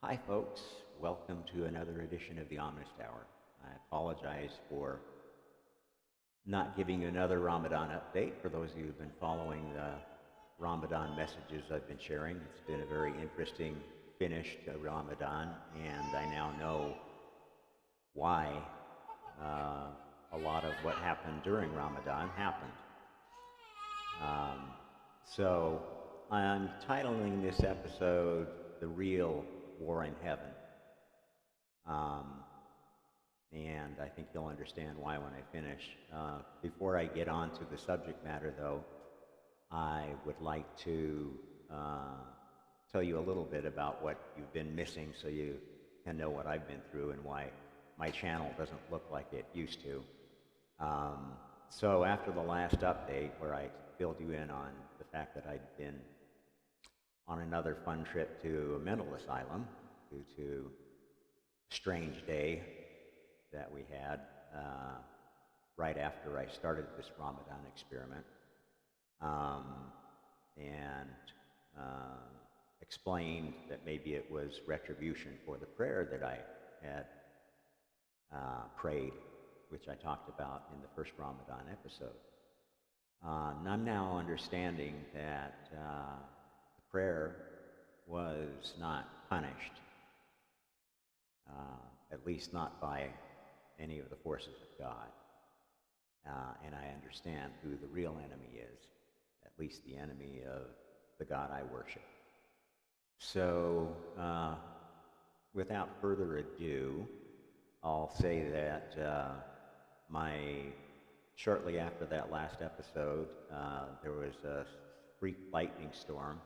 Hi, folks. Welcome to another edition of the Honest Hour. I apologize for not giving you another Ramadan update. For those of you who've been following the Ramadan messages I've been sharing, it's been a very interesting finish to Ramadan, and I now know why a lot of what happened during Ramadan happened. So I'm titling this episode The Real War in Heaven. And I think you'll understand why when I finish. Before I get on to the subject matter, though, I would like to tell you a little bit about what you've been missing so you can know what I've been through and why my channel doesn't look like it used to. So after the last update where I filled you in on the fact that I'd been on another fun trip to a mental asylum due to a strange day that we had right after I started this Ramadan experiment, and explained that maybe it was retribution for the prayer that I had prayed, which I talked about in the first Ramadan episode. And I'm now understanding that the prayer was not punished, at least not by any of the forces of God. And I understand who the real enemy is, at least the enemy of the God I worship. So, without further ado, I'll say that shortly after that last episode, there was a freak lightning storm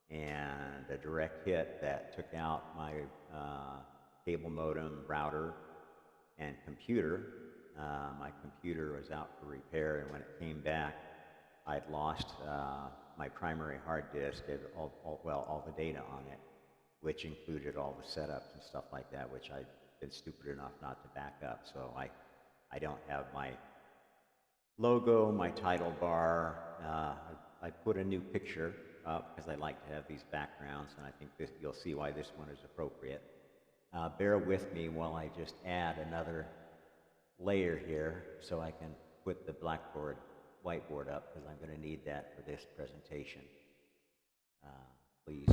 and a direct hit that took out my cable modem, router, and computer. My computer was out for repair, and when it came back, I'd lost my primary hard disk, all the data on it, which included all the setups and stuff like that, which I'd been stupid enough not to back up. So I don't have my logo, my title bar. I put a new picture up because I like to have these backgrounds, and I think you'll see why this one is appropriate. Bear with me while I just add another layer here so I can put the whiteboard up, because I'm going to need that for this presentation. Please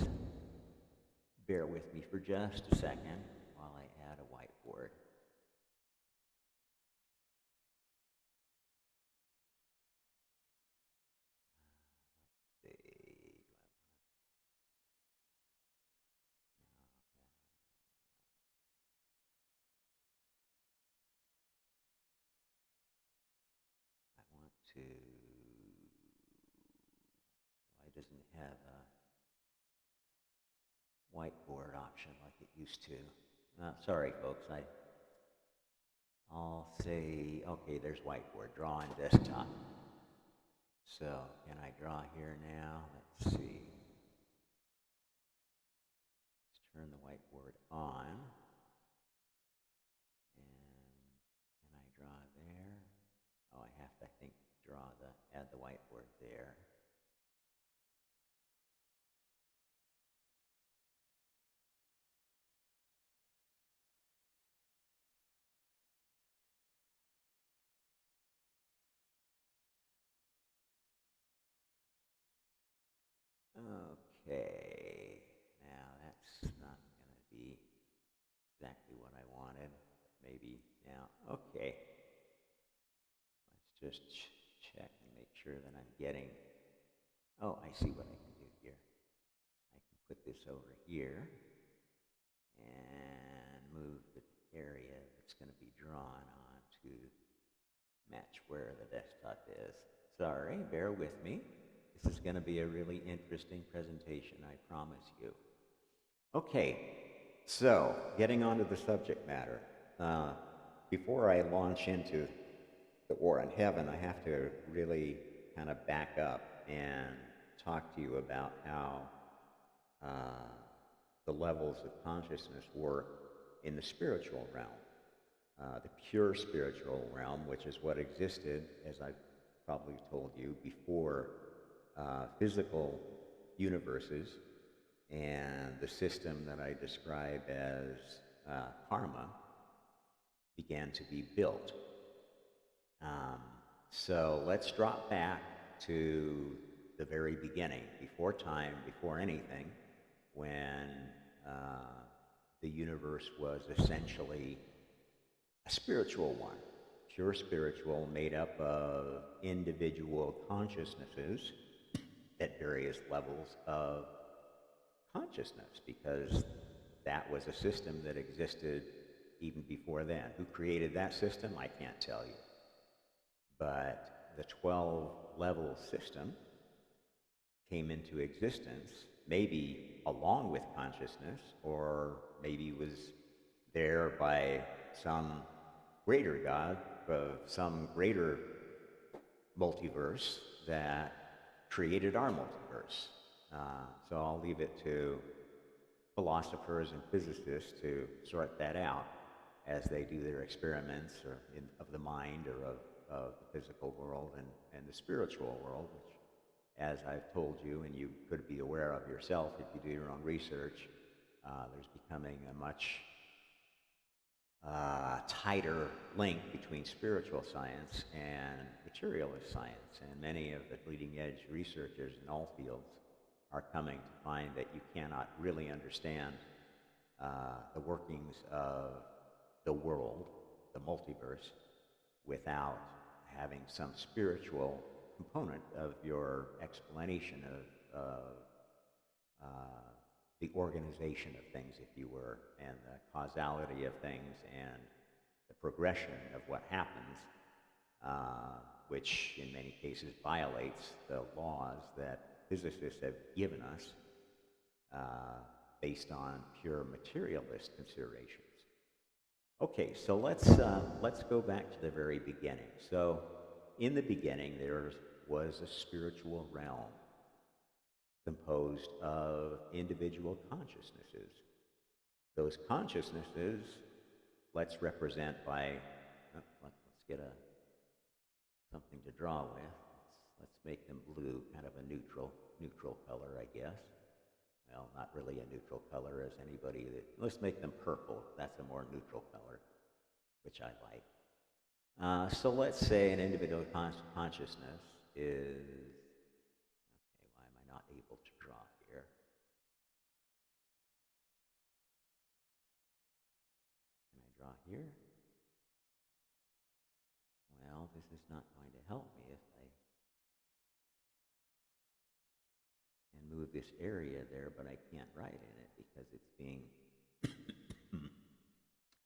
bear with me for just a second while I add a whiteboard. Why doesn't it have a whiteboard option like it used to? Sorry, folks. I'll say, okay, there's whiteboard. Draw on desktop. So, can I draw here now? Let's see. Let's turn the whiteboard on. And can I draw there? Oh, I have to, I think, add the whiteboard there. Okay, now that's not going to be exactly what I wanted. Maybe now, okay. Let's just check and make sure that I'm getting, oh, I see what I can do here. I can put this over here and move the area that's going to be drawn on to match where the desktop is. Sorry, bear with me. This is going to be a really interesting presentation, I promise you. Okay, so getting on to the subject matter. Before I launch into the war in heaven, I have to really kind of back up and talk to you about how the levels of consciousness work in the spiritual realm. The pure spiritual realm, which is what existed, as I've probably told you, before physical universes and the system that I describe as karma began to be built. So let's drop back to the very beginning, before time, before anything, when the universe was essentially a spiritual one, pure spiritual, made up of individual consciousnesses at various levels of consciousness, because that was a system that existed even before then. Who created that system, I can't tell you. But the 12-level system came into existence, maybe along with consciousness, or maybe was there by some greater God of some greater multiverse that created our multiverse. So I'll leave it to philosophers and physicists to sort that out as they do their experiments of the mind or of the physical world and the spiritual world, which, as I've told you, and you could be aware of yourself if you do your own research, there's becoming a much tighter link between spiritual science and materialist science. And many of the leading edge researchers in all fields are coming to find that you cannot really understand the workings of the world, the multiverse, without having some spiritual component of your explanation of the organization of things, if you were, and the causality of things and the progression of what happens, which in many cases violates the laws that physicists have given us based on pure materialist considerations. Okay, so let's go back to the very beginning. So in the beginning, there was a spiritual realm composed of individual consciousnesses. Those consciousnesses, let's represent by, let's get something to draw with. Let's make them blue, kind of a neutral color, I guess. Well, not really a neutral color as anybody let's make them purple. That's a more neutral color, which I like. So let's say an individual consciousness is, okay, why am I not able to draw here? Can I draw here? Well, this is not going to help me if I can move this area there, but I can't write in it because it's being,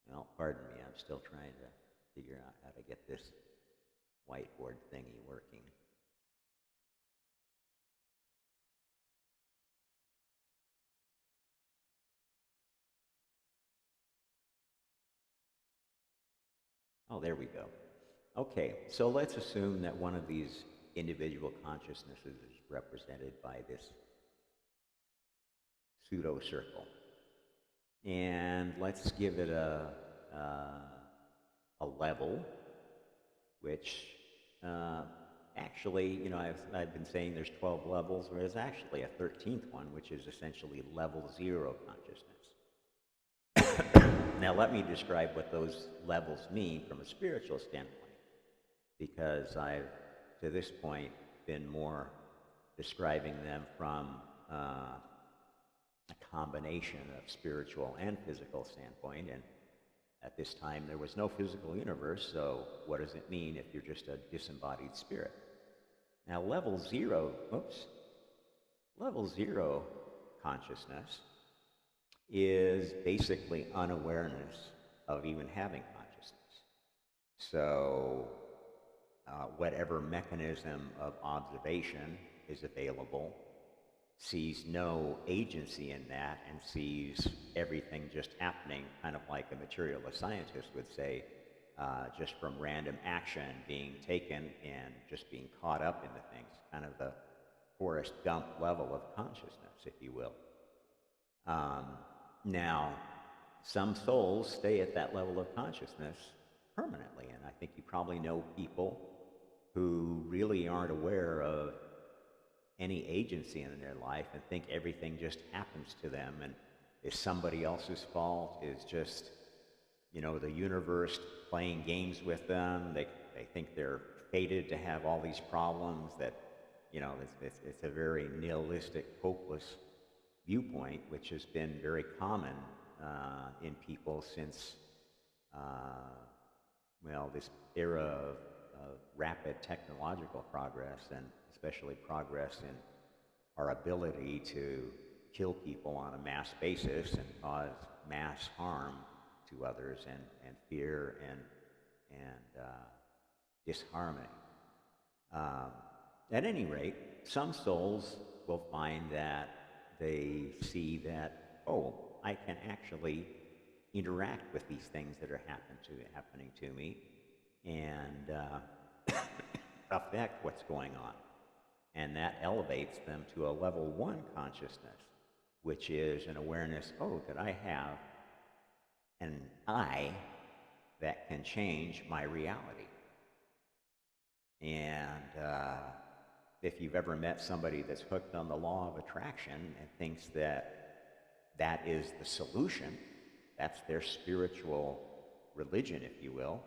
well, pardon me, I'm still trying to figure out how to get this whiteboard thingy working. Oh, there we go. Okay, so let's assume that one of these individual consciousnesses is represented by this pseudo-circle. And let's give it a level, which actually, you know, I've been saying there's 12 levels, but there's actually a 13th one, which is essentially level 0 consciousness. Now, let me describe what those levels mean from a spiritual standpoint, because I've, to this point, been more describing them from a combination of spiritual and physical standpoint, and at this time there was no physical universe, so what does it mean if you're just a disembodied spirit? Now, level 0 consciousness is basically unawareness of even having consciousness. So whatever mechanism of observation is available sees no agency in that and sees everything just happening, kind of like a materialist scientist would say, just from random action being taken and just being caught up into things, kind of the Forrest Gump level of consciousness, if you will. Now, some souls stay at that level of consciousness permanently, and I think you probably know people who really aren't aware of any agency in their life and think everything just happens to them and is somebody else's fault, is just, the universe playing games with them. They think they're fated to have all these problems that, it's a very nihilistic, hopeless viewpoint, which has been very common in people since, this era of rapid technological progress, and especially progress in our ability to kill people on a mass basis and cause mass harm to others, and fear and disharmony. At any rate, some souls will find that they see that, I can actually interact with these things that are happening to me and affect what's going on. And that elevates them to a level 1 consciousness, which is an awareness, that I have an I that can change my reality. And if you've ever met somebody that's hooked on the law of attraction and thinks that that is the solution, that's their spiritual religion, if you will,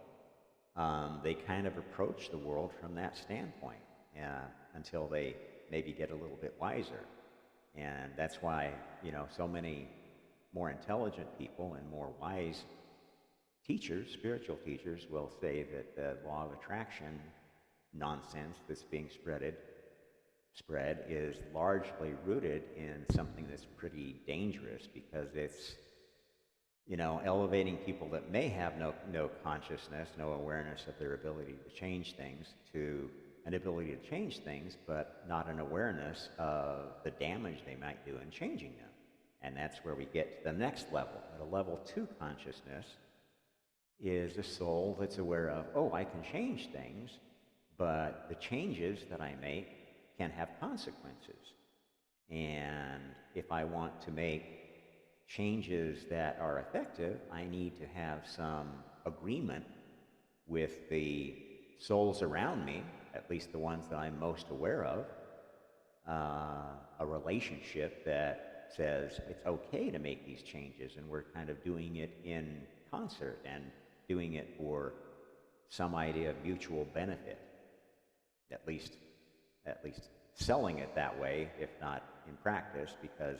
they kind of approach the world from that standpoint until they maybe get a little bit wiser. And that's why, so many more intelligent people and more wise teachers, spiritual teachers, will say that the law of attraction nonsense that's being spread is largely rooted in something that's pretty dangerous, because it's, elevating people that may have no consciousness, no awareness of their ability to change things, to an ability to change things, but not an awareness of the damage they might do in changing them. And that's where we get to the next level. At a level 2 consciousness is a soul that's aware of, I can change things, but the changes that I make can have consequences. And if I want to make changes that are effective, I need to have some agreement with the souls around me, at least the ones that I'm most aware of, a relationship that says it's okay to make these changes, and we're kind of doing it in concert and doing it for some idea of mutual benefit, at least selling it that way, if not in practice, because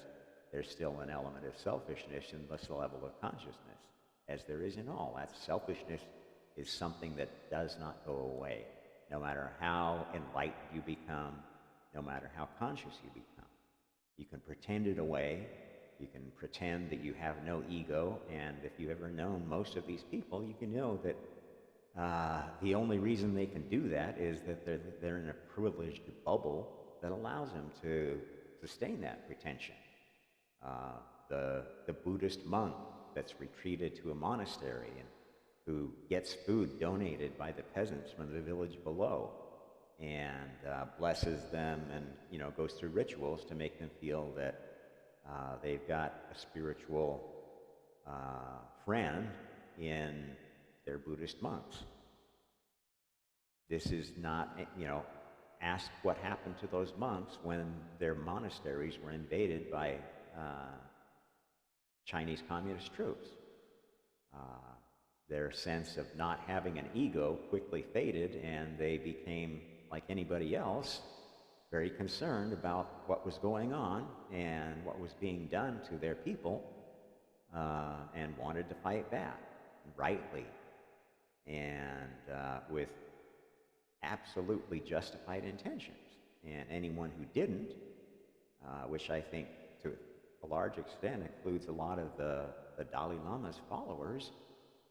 there's still an element of selfishness in this level of consciousness, as there is in all. That selfishness is something that does not go away, no matter how enlightened you become, no matter how conscious you become. You can pretend it away, you can pretend that you have no ego, and if you've ever known most of these people, you can know that the only reason they can do that is that they're in a privileged bubble that allows them to sustain that pretension. The Buddhist monk that's retreated to a monastery and who gets food donated by the peasants from the village below, and blesses them, and goes through rituals to make them feel that they've got a spiritual friend in their Buddhist monks. This is not, ask what happened to those monks when their monasteries were invaded by Chinese communist troops. Their sense of not having an ego quickly faded, and they became, like anybody else, very concerned about what was going on and what was being done to their people, and wanted to fight back, rightly, and with absolutely justified intentions. And anyone who didn't, which I think to a large extent includes a lot of the Dalai Lama's followers,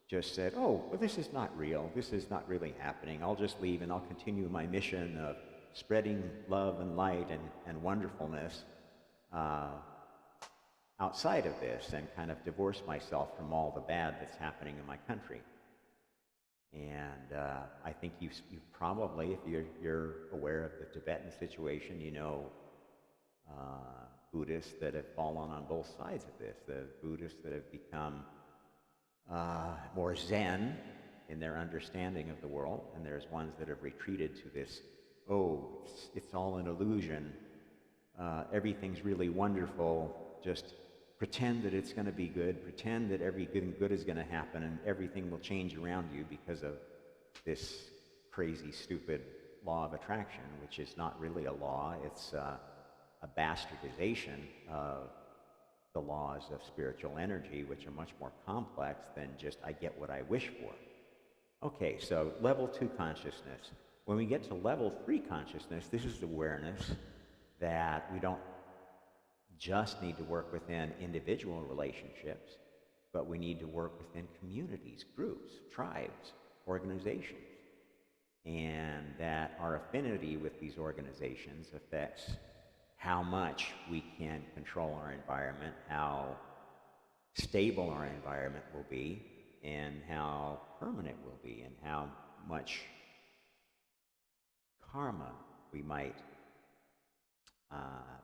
just said, well, this is not real, this is not really happening, I'll just leave and I'll continue my mission of spreading love and light and wonderfulness outside of this, and kind of divorce myself from all the bad that's happening in my country. And I think you probably, if you're aware of the Tibetan situation, Buddhists that have fallen on both sides of this. The Buddhists that have become more Zen in their understanding of the world, and there's ones that have retreated to this, it's all an illusion, everything's really wonderful, just pretend that it's going to be good, pretend that everything good is going to happen and everything will change around you because of this crazy, stupid law of attraction, which is not really a law. It's a bastardization of the laws of spiritual energy, which are much more complex than just I get what I wish for. Okay, so level 2 consciousness. When we get to level 3 consciousness, this is awareness that we don't just need to work within individual relationships, but we need to work within communities, groups, tribes, organizations. And that our affinity with these organizations affects how much we can control our environment, how stable our environment will be, and how permanent it will be, and how much karma we might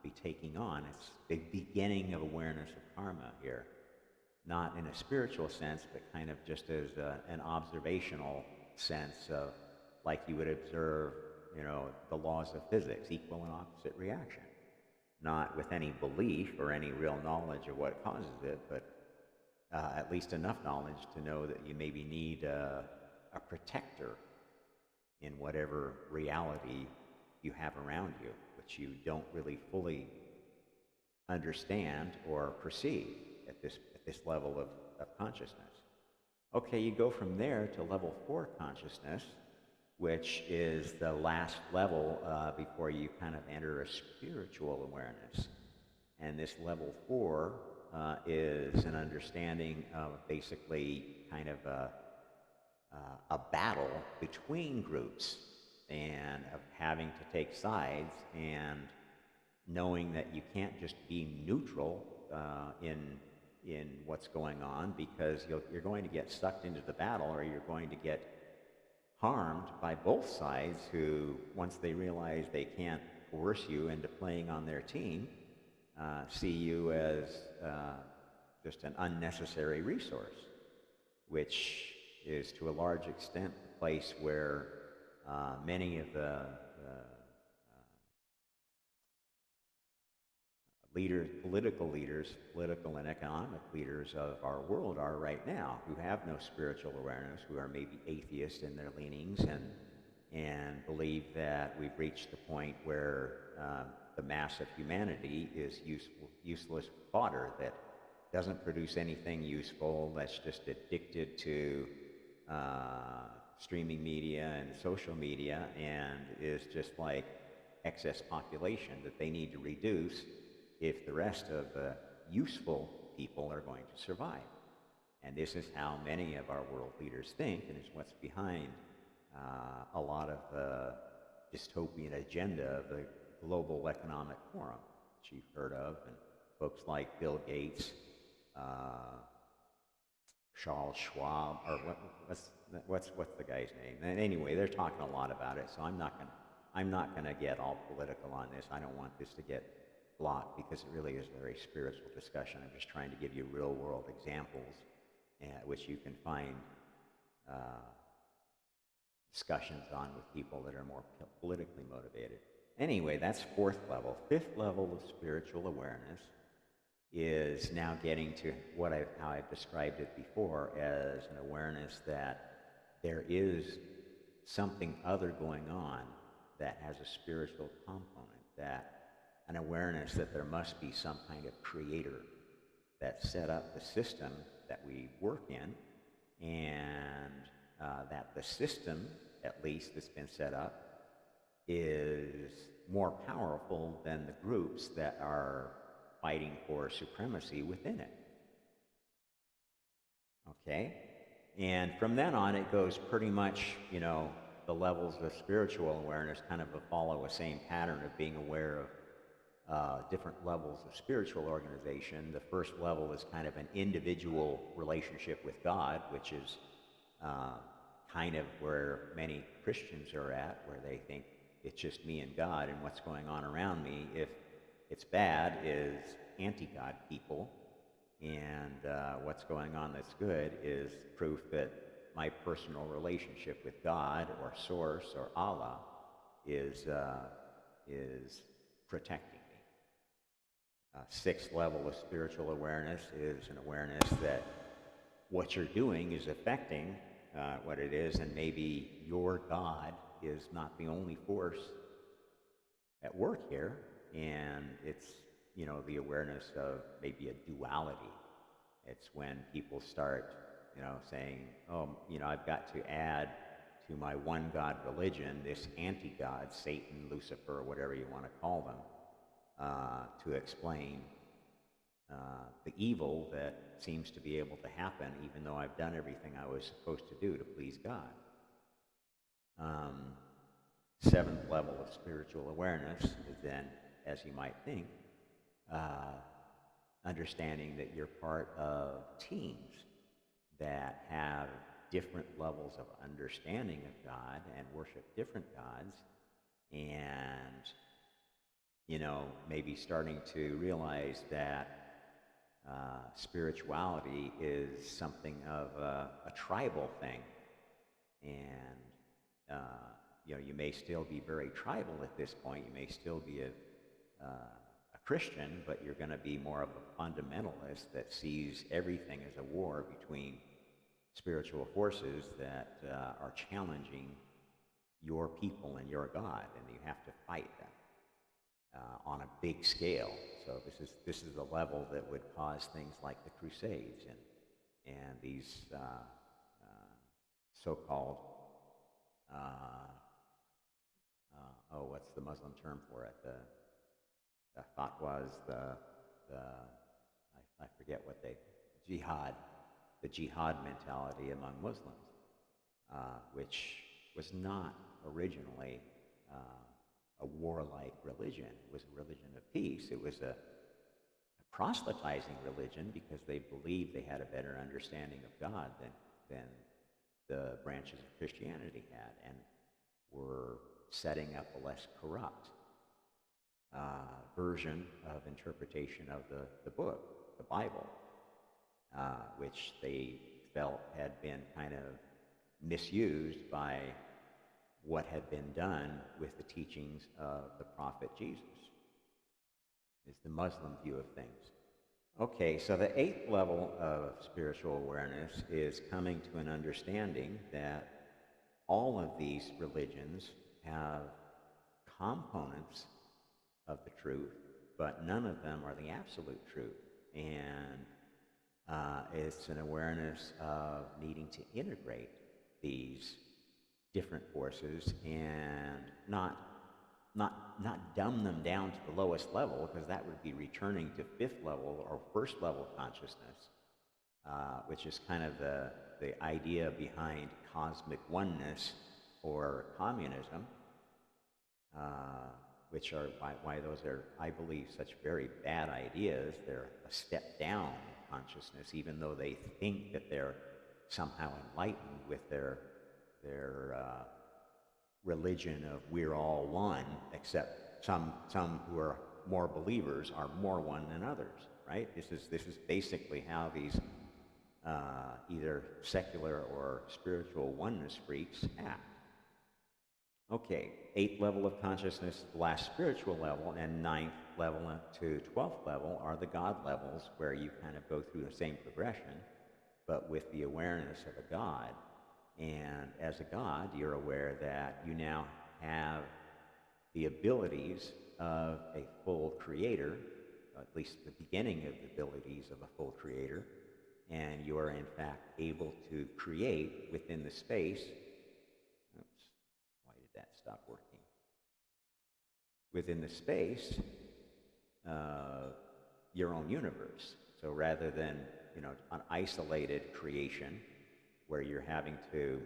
be taking on. It's the beginning of awareness of karma here, not in a spiritual sense, but kind of just as an observational sense of, like you would observe, the laws of physics, equal and opposite reaction. Not with any belief or any real knowledge of what causes it, but at least enough knowledge to know that you maybe need a protector in whatever reality you have around you, which you don't really fully understand or perceive at this level of consciousness. Okay, you go from there to level 4 consciousness, which is the last level before you kind of enter a spiritual awareness. And this level 4 is an understanding of basically kind of a battle between groups, and of having to take sides, and knowing that you can't just be neutral in what's going on, because you're going to get sucked into the battle, or you're going to get harmed by both sides, who, once they realize they can't coerce you into playing on their team, see you as just an unnecessary resource, which is to a large extent the place where many of the political and economic leaders of our world are right now, who have no spiritual awareness, who are maybe atheists in their leanings, and believe that we've reached the point where the mass of humanity is useless fodder that doesn't produce anything useful, that's just addicted to streaming media and social media, and is just like excess population that they need to reduce if the rest of the useful people are going to survive. And this is how many of our world leaders think, and is what's behind a lot of the dystopian agenda of the Global Economic Forum, which you've heard of, and folks like Bill Gates, Charles Schwab, or what's the guy's name? And anyway, they're talking a lot about it, so I'm not gonna get all political on this. I don't want this to get blocked, because it really is a very spiritual discussion. I'm just trying to give you real world examples which you can find discussions on with people that are more politically motivated. Anyway, that's 4th level. 5th level of spiritual awareness is now getting to how I've described it before, as an awareness that there is something other going on that has a spiritual component, that an awareness that there must be some kind of creator that set up the system that we work in, and that the system, at least that's been set up, is more powerful than the groups that are fighting for supremacy within it. Okay? And from then on, it goes pretty much, the levels of spiritual awareness kind of follow a same pattern of being aware of different levels of spiritual organization. The first level is kind of an individual relationship with God, which is kind of where many Christians are at, where they think it's just me and God, and what's going on around me, if it's bad, is anti-God people, and what's going on that's good is proof that my personal relationship with God or Source or Allah is protecting me. Sixth level of spiritual awareness is an awareness that what you're doing is affecting what it is, and maybe your God is not the only force at work here, and it's, the awareness of maybe a duality. It's when people start, saying, oh, I've got to add to my one God religion this anti-God, Satan, Lucifer, or whatever you want to call them, to explain the evil that seems to be able to happen, even though I've done everything I was supposed to do to please God. Seventh level of spiritual awareness is then, as you might think, understanding that you're part of teams that have different levels of understanding of God and worship different gods, and maybe starting to realize that spirituality is something of a tribal thing, and you may still be very tribal at this point. You may still be a Christian, but you're going to be more of a fundamentalist that sees everything as a war between spiritual forces that are challenging your people and your God, and you have to fight them on a big scale. So this is a level that would cause things like the Crusades and these so-called what's the Muslim term for it? The fatwas, I forget what jihad, the jihad mentality among Muslims, which was not originally a warlike religion. It was a religion of peace. It was a proselytizing religion because they believed they had a better understanding of God than the branches of Christianity had, and were setting up a less corrupt version of interpretation of the book, the Bible, which they felt had been kind of misused by what had been done with the teachings of the prophet Jesus, is the Muslim view of things. Okay, so the eighth level of spiritual awareness is coming to an understanding that all of these religions have components of the truth, but none of them are the absolute truth. And it's an awareness of needing to integrate these different forces and not dumb them down to the lowest level, because that would be returning to fifth level or first level consciousness, which is kind of the idea behind cosmic oneness or communism, which are why those are, I believe, such very bad ideas. They're a step down in consciousness, even though they think that they're somehow enlightened with their religion of we're all one, except some who are more believers are more one than others, right? This is basically how these either secular or spiritual oneness freaks act. Okay, eighth level of consciousness, the last spiritual level, and ninth level to 12th level are the God levels, where you kind of go through the same progression, but with the awareness of a God. And as a God, you're aware that you now have the abilities of a full creator, at least the beginning of the abilities of a full creator, and you are in fact able to create within the space. Oops, why did that stop working? Within the space of your own universe. So rather than, an isolated creation where you're having to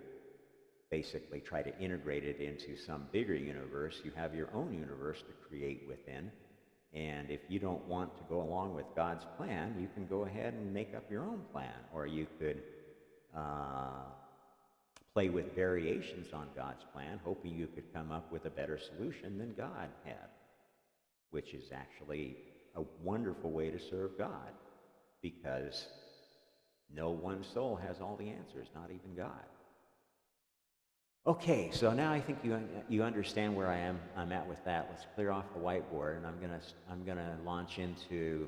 basically try to integrate it into some bigger universe, you have your own universe to create within. And if you don't want to go along with God's plan, you can go ahead and make up your own plan, or you could play with variations on God's plan, hoping you could come up with a better solution than God had, which is actually a wonderful way to serve God, because no one soul has all the answers, not even God. Okay, so now I think you understand where I'm at with that. Let's clear off the whiteboard, and I'm gonna launch into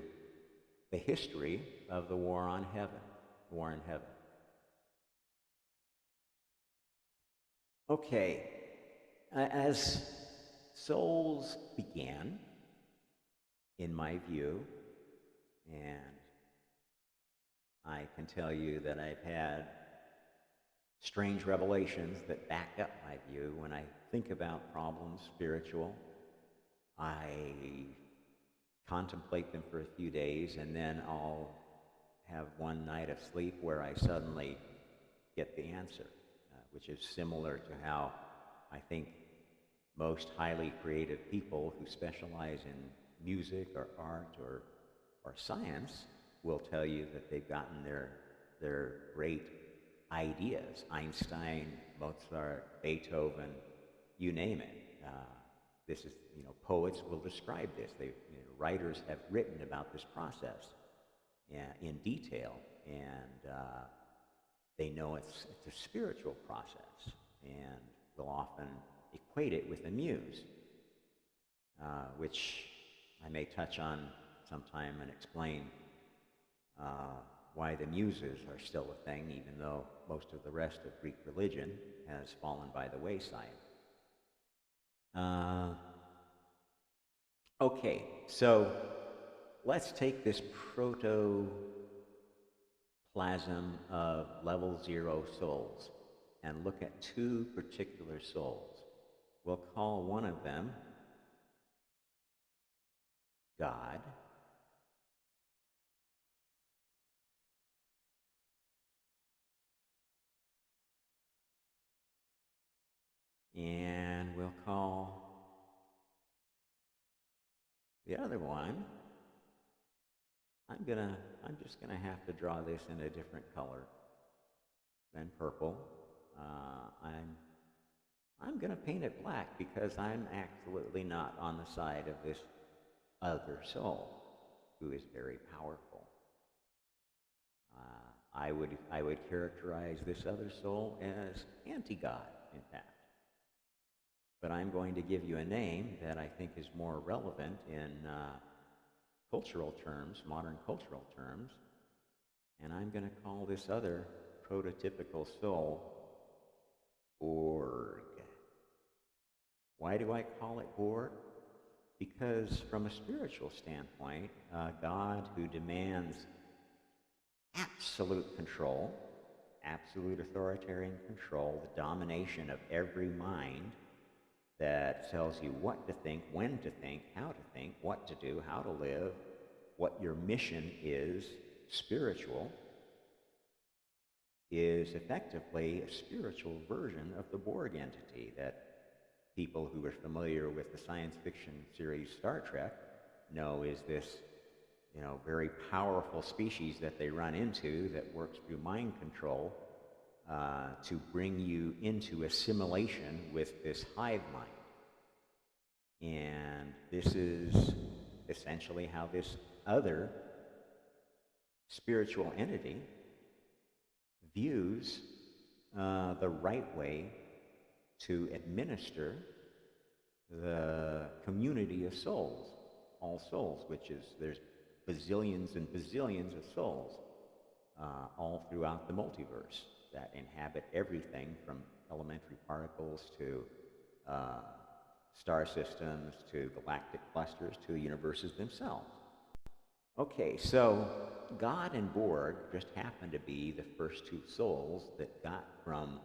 the history of the war on heaven, the war in heaven. Okay, as souls began, in my view, and I can tell you that I've had strange revelations that back up my view. When I think about problems spiritual, I contemplate them for a few days, and then I'll have one night of sleep where I suddenly get the answer, which is similar to how I think most highly creative people who specialize in music or art or science will tell you that they've gotten their great ideas. Einstein, Mozart, Beethoven, you name it. This is, poets will describe this. Writers have written about this process in detail, and they know it's a spiritual process, and they'll often equate it with the muse, which I may touch on sometime and explain why the muses are still a thing, even though most of the rest of Greek religion has fallen by the wayside. Okay, so let's take this protoplasm of level 0 souls and look at two particular souls. We'll call one of them God, and we'll call the other one, I'm just gonna have to draw this in a different color than purple. I'm gonna paint it black because I'm absolutely not on the side of this other soul who is very powerful. I would characterize this other soul as anti-God, in fact. But I'm going to give you a name that I think is more relevant in cultural terms, modern cultural terms, and I'm going to call this other prototypical soul Borg. Why do I call it Borg? Because from a spiritual standpoint, God who demands absolute control, absolute authoritarian control, the domination of every mind, that tells you what to think, when to think, how to think, what to do, how to live, what your mission is, spiritual, is effectively a spiritual version of the Borg entity that people who are familiar with the science fiction series Star Trek know is this, very powerful species that they run into that works through mind control to bring you into assimilation with this hive mind. And this is essentially how this other spiritual entity views the right way to administer the community of souls, all souls, which is, there's bazillions and bazillions of souls all throughout the multiverse that inhabit everything from elementary particles to star systems to galactic clusters to universes themselves. Okay, so God and Borg just happen to be the first two souls that got from,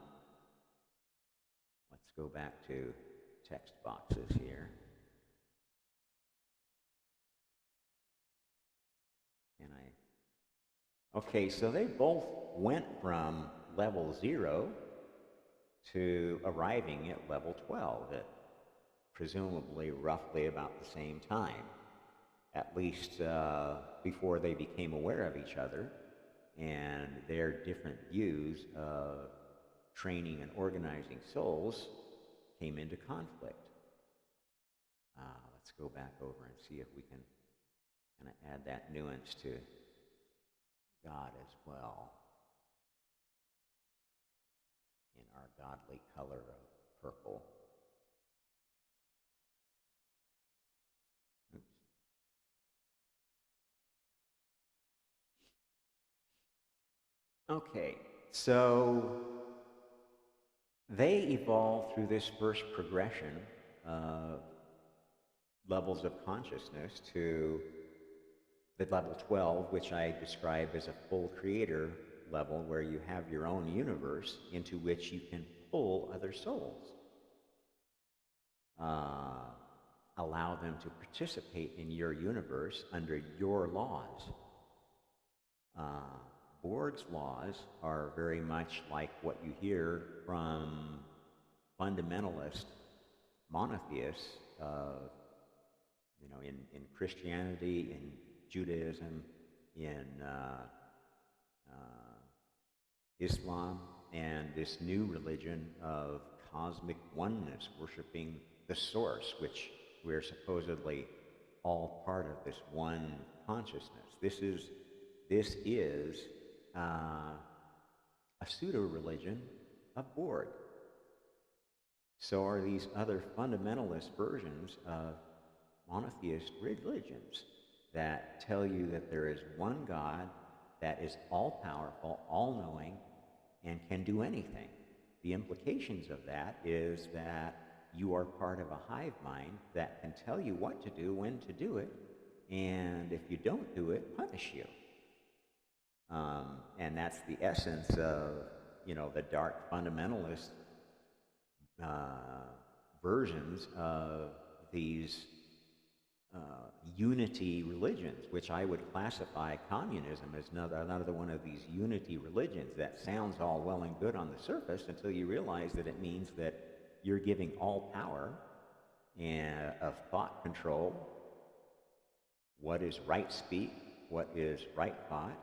let's go back to text boxes here. Okay, so they both went from level 0 to arriving at level 12 at presumably roughly about the same time, at least before they became aware of each other and their different views of training and organizing souls came into conflict. Let's go back over and see if we can kind of add that nuance to God as well. in our godly color of purple. Oops. Okay, so they evolved through this first progression of levels of consciousness to the level 12, which I describe as a full creator level, where you have your own universe into which you can pull other souls. Allow them to participate in your universe under your laws. Borg's laws are very much like what you hear from fundamentalist monotheists, in Christianity, in Judaism, in Islam, and this new religion of cosmic oneness, worshiping the source, which we're supposedly all part of this one consciousness. This is a pseudo-religion of Borg. So are these other fundamentalist versions of monotheist religions that tell you that there is one God that is all-powerful, all-knowing, and can do anything. The implications of that is that you are part of a hive mind that can tell you what to do, when to do it, and if you don't do it, punish you. And that's the essence of, the dark fundamentalist versions of these unity religions, which I would classify communism as another one of these unity religions that sounds all well and good on the surface until you realize that it means that you're giving all power and of thought control, what is right speak, what is right thought,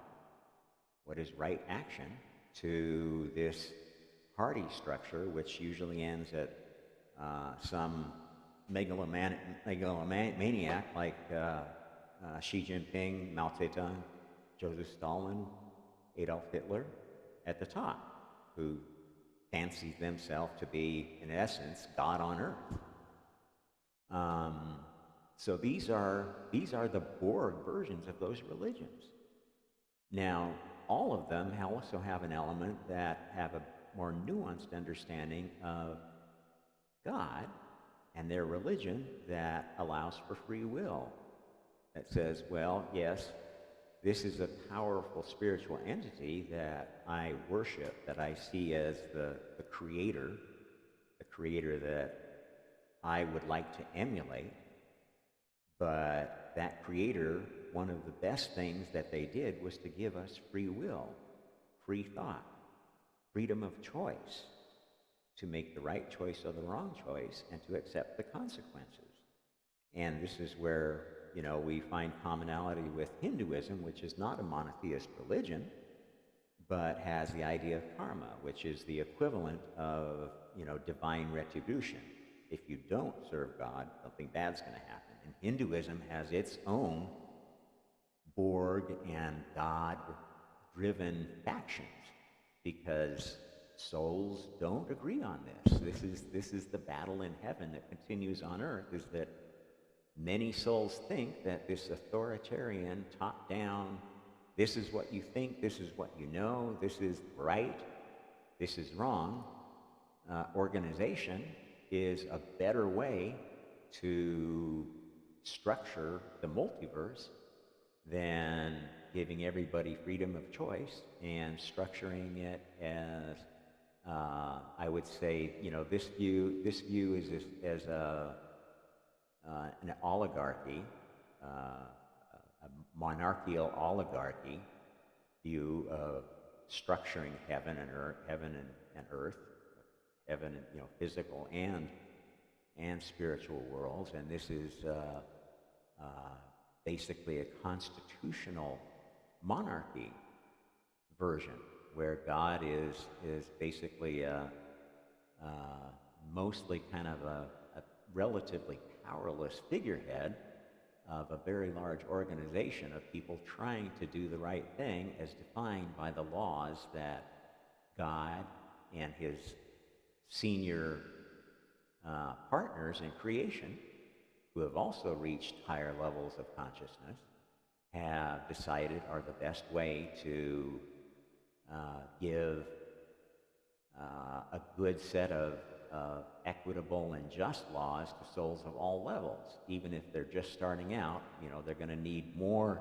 what is right action, to this party structure, which usually ends at some megalomaniac like Xi Jinping, Mao Zedong, Joseph Stalin, Adolf Hitler at the top, who fancies themselves to be, in essence, God on earth. So these are the Borg versions of those religions. Now, all of them also have an element that have a more nuanced understanding of God and their religion that allows for free will. That says, well, yes, this is a powerful spiritual entity that I worship, that I see as the creator that I would like to emulate. But that creator, one of the best things that they did was to give us free will, free thought, freedom of choice, to make the right choice or the wrong choice, and to accept the consequences. And this is where, we find commonality with Hinduism, which is not a monotheist religion, but has the idea of karma, which is the equivalent of, divine retribution. If you don't serve God, something bad's going to happen. And Hinduism has its own Borg and God-driven factions, because souls don't agree on this. This is the battle in heaven that continues on earth, is that many souls think that this authoritarian, top-down, this is what you think, this is what you know, this is right, this is wrong, organization is a better way to structure the multiverse than giving everybody freedom of choice and structuring it as, I would say, this view is as an oligarchy, a monarchical oligarchy view of structuring heaven and earth, heaven and physical and spiritual worlds, and this is basically a constitutional monarchy version, where God is basically mostly kind of a relatively powerless figurehead of a very large organization of people trying to do the right thing as defined by the laws that God and his senior partners in creation, who have also reached higher levels of consciousness, have decided are the best way to give a good set of equitable and just laws to souls of all levels. Even if they're just starting out, they're going to need more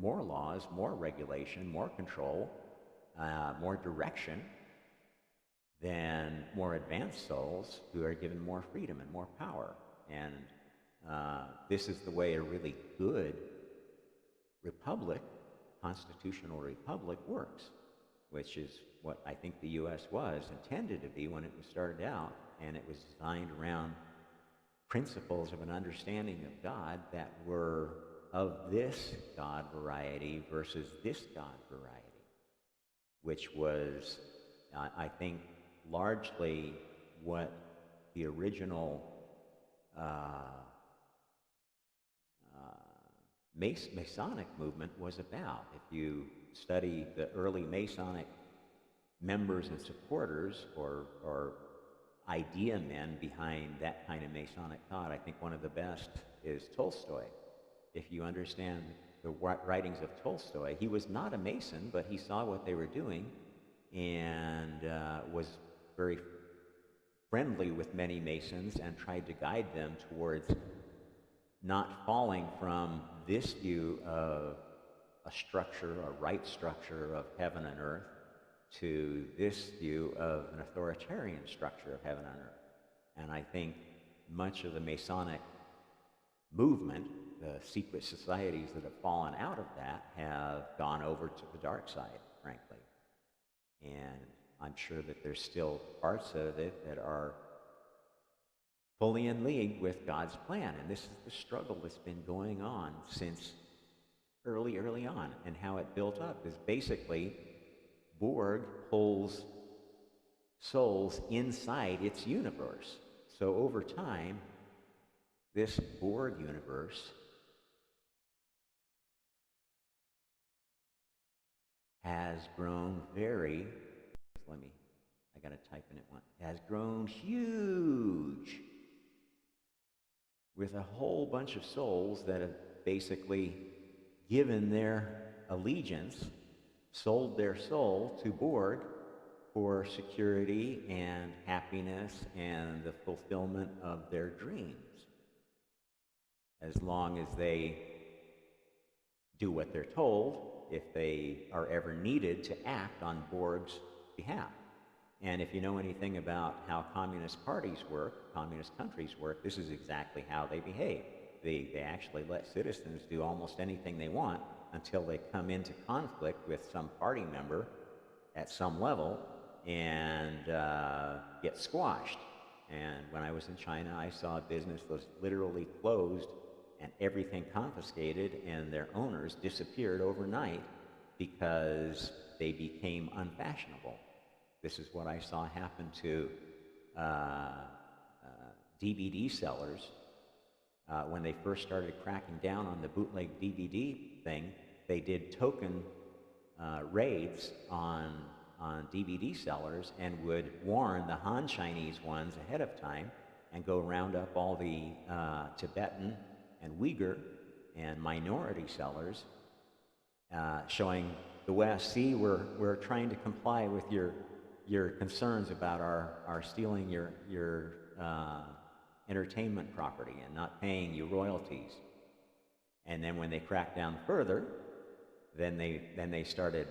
laws, more regulation, more control, more direction than more advanced souls who are given more freedom and more power. And this is the way a really good republic, constitutional republic, works, which is what I think the U.S. was intended to be when it was started out, and it was designed around principles of an understanding of God that were of this God variety versus this God variety, which was, I think, largely what the original Masonic movement was about. If you study the early Masonic members and supporters, or idea men behind that kind of Masonic thought, I think one of the best is Tolstoy. If you understand the writings of Tolstoy, he was not a Mason, but he saw what they were doing and was very friendly with many Masons and tried to guide them towards not falling from this view of a structure, a right structure of heaven and earth, to this view of an authoritarian structure of heaven and earth. And I think much of the Masonic movement, the secret societies that have fallen out of that, have gone over to the dark side, frankly. And I'm sure that there's still parts of it that are fully in league with God's plan. And this is the struggle that's been going on since early on. And how it built up is basically Borg pulls souls inside its universe. So over time, this Borg universe has grown has grown huge, with a whole bunch of souls that have basically given their allegiance, sold their soul to Borg for security and happiness and the fulfillment of their dreams, as long as they do what they're told, if they are ever needed to act on Borg's behalf. And if you know anything about how communist parties work, communist countries work, this is exactly how they behave. They actually let citizens do almost anything they want until they come into conflict with some party member at some level and get squashed. And when I was in China, I saw a business that was literally closed and everything confiscated, and their owners disappeared overnight because they became unfashionable. This is what I saw happen to DVD sellers when they first started cracking down on the bootleg DVD thing. They did token raids on DVD sellers and would warn the Han Chinese ones ahead of time and go round up all the Tibetan and Uyghur and minority sellers, showing the West, see, we're trying to comply with your concerns about our stealing your entertainment property and not paying you royalties. And then when they cracked down further, then they started,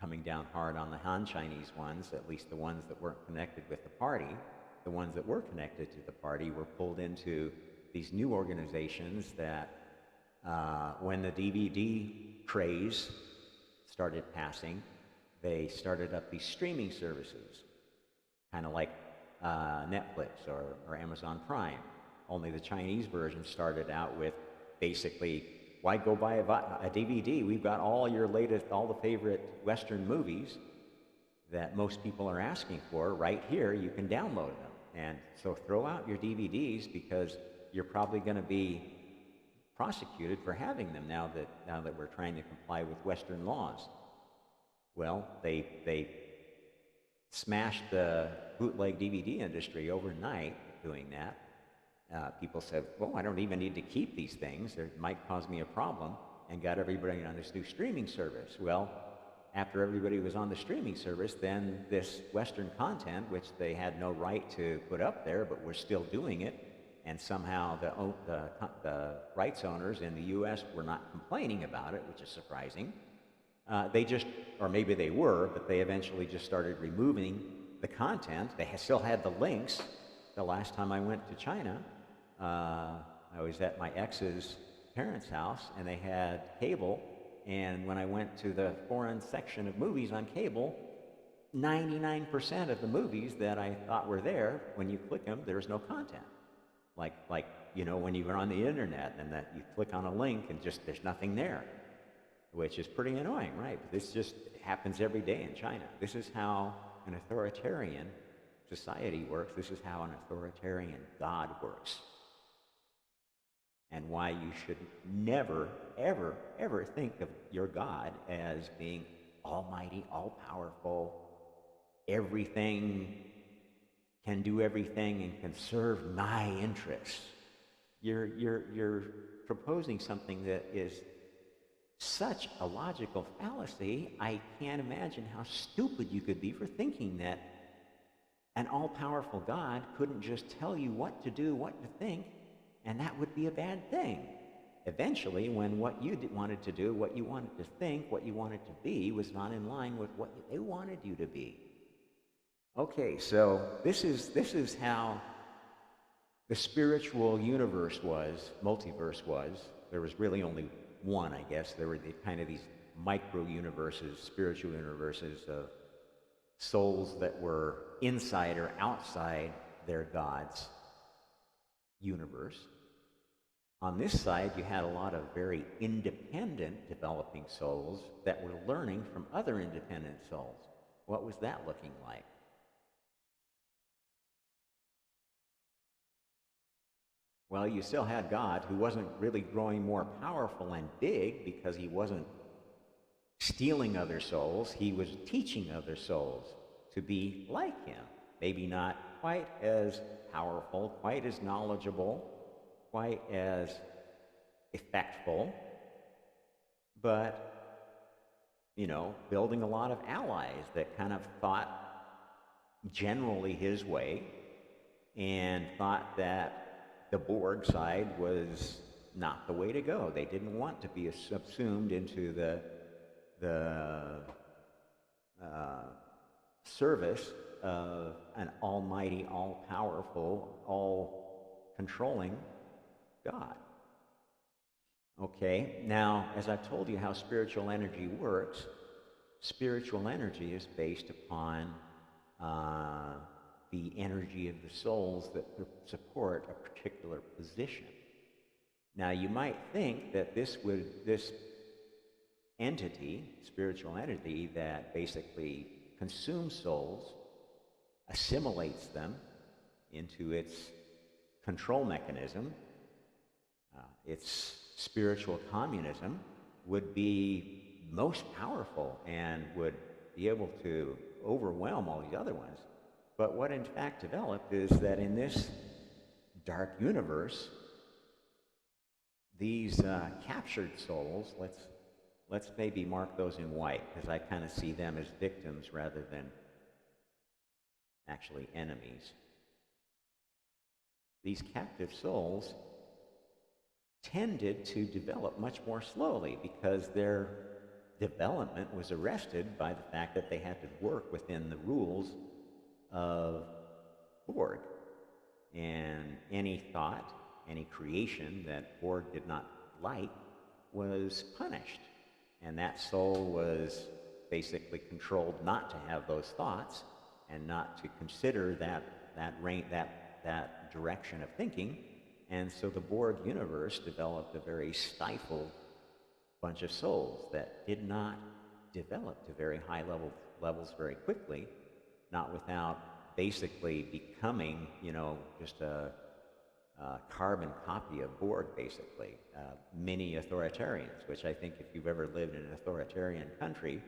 coming down hard on the Han Chinese ones, at least the ones that weren't connected with the party. The ones that were connected to the party were pulled into these new organizations that, when the DVD craze started passing, they started up these streaming services, kind of like Netflix or Amazon Prime. Only the Chinese version started out with basically, why go buy a DVD? We've got all the favorite Western movies that most people are asking for right here. You can download them. And so throw out your DVDs, because you're probably going to be prosecuted for having them now that we're trying to comply with Western laws. Well, they smashed the bootleg DVD industry overnight doing that. People said, well, I don't even need to keep these things. It might cause me a problem, and got everybody on this new streaming service. Well, after everybody was on the streaming service, then this Western content, which they had no right to put up there, but were still doing it, and somehow the rights owners in the U.S. were not complaining about it, which is surprising. They just, or maybe they were, but they eventually just started removing the content. They still had the links. The last time I went to China, I was at my ex's parents' house, and they had cable. And when I went to the foreign section of movies on cable, 99% of the movies that I thought were there, when you click them, there's no content. Like you know, when you were on the internet and that you click on a link and just there's nothing there, which is pretty annoying, right? This just happens every day in China. This is how an authoritarian society works. This is how an authoritarian God works. And why you should never, ever, ever think of your God as being almighty, all-powerful, everything, can do everything, and can serve my interests. You're proposing something that is such a logical fallacy. I can't imagine how stupid you could be for thinking that an all-powerful God couldn't just tell you what to do, what to think, and that would be a bad thing. Eventually, when what you wanted to do, what you wanted to think, what you wanted to be was not in line with what they wanted you to be. Okay, so this is how the spiritual universe was, multiverse was. There was really only one, I guess. There were kind of these micro-universes, spiritual universes of souls that were inside or outside their God's universe. On this side, you had a lot of very independent developing souls that were learning from other independent souls. What was that looking like? Well, you still had God, who wasn't really growing more powerful and big because he wasn't stealing other souls. He was teaching other souls to be like him. Maybe not quite as powerful, quite as knowledgeable, quite as effectful, but, you know, building a lot of allies that kind of thought generally his way and thought that the Borg side was not the way to go. They didn't want to be subsumed into the service of an almighty, all-powerful, all-controlling God. Okay, now, as I've told you how spiritual energy works, spiritual energy is based upon the energy of the souls that support a particular position. Now, you might think that this entity, spiritual entity, that basically consumes souls, assimilates them into its control mechanism, its spiritual communism, would be most powerful and would be able to overwhelm all these other ones. But what in fact developed is that in this dark universe, these captured souls, let's maybe mark those in white, because I kind of see them as victims rather than actually enemies. These captive souls tended to develop much more slowly because their development was arrested by the fact that they had to work within the rules of Borg. And any thought, any creation that Borg did not like was punished. And that soul was basically controlled not to have those thoughts and not to consider that direction of thinking. And so the Borg universe developed a very stifled bunch of souls that did not develop to very high levels very quickly, not without basically becoming, you know, just a carbon copy of Borg, basically. Mini authoritarians, which I think if you've ever lived in an authoritarian country,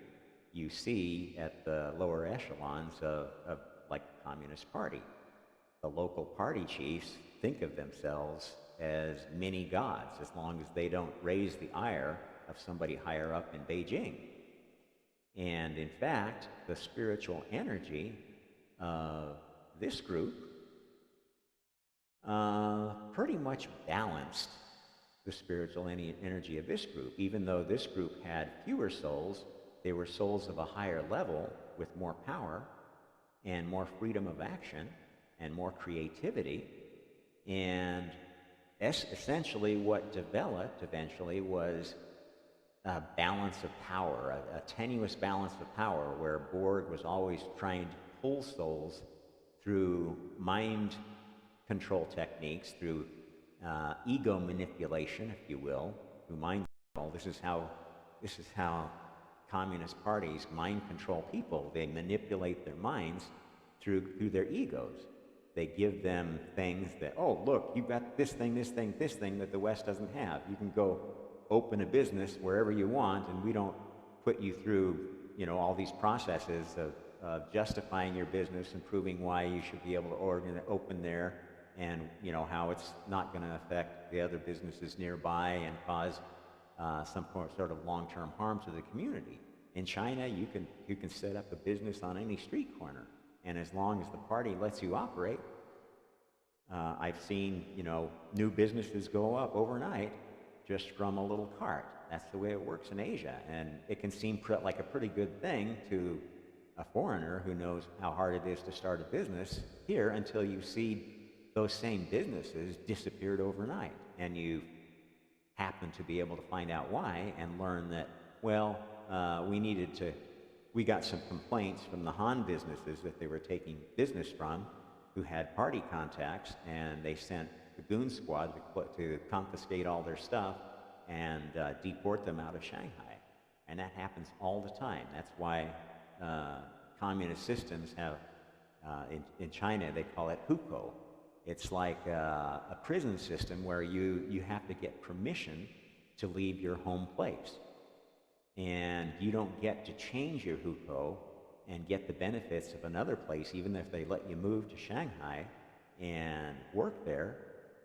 you see at the lower echelons of like the Communist Party. The local party chiefs think of themselves as mini gods as long as they don't raise the ire of somebody higher up in Beijing. And in fact, the spiritual energy of this group pretty much balanced the spiritual energy of this group. Even though this group had fewer souls, they were souls of a higher level with more power and more freedom of action and more creativity. And essentially what developed eventually was a balance of power, a tenuous balance of power, where Borg was always trying to pull souls through mind control techniques, through ego manipulation, if you will, through mind control. This is how communist parties mind control people. They manipulate their minds through their egos. They give them things that, oh, look, you've got this thing that the West doesn't have. You can go open a business wherever you want, and we don't put you through, all these processes of justifying your business and proving why you should be able to open there, and how it's not going to affect the other businesses nearby and cause some sort of long-term harm to the community. In China, you can set up a business on any street corner, and as long as the party lets you operate, I've seen new businesses go up overnight just from a little cart. That's the way it works in Asia, and it can seem like a pretty good thing to a foreigner who knows how hard it is to start a business here, until you see those same businesses disappeared overnight, and you happen to be able to find out why and learn that, well, we got some complaints from the Han businesses that they were taking business from, who had party contacts, and they sent the goon squad to confiscate all their stuff and deport them out of Shanghai. And that happens all the time. That's why communist systems have, in China, they call it hukou. It's like a prison system where you have to get permission to leave your home place. And you don't get to change your hukou and get the benefits of another place, even if they let you move to Shanghai and work there.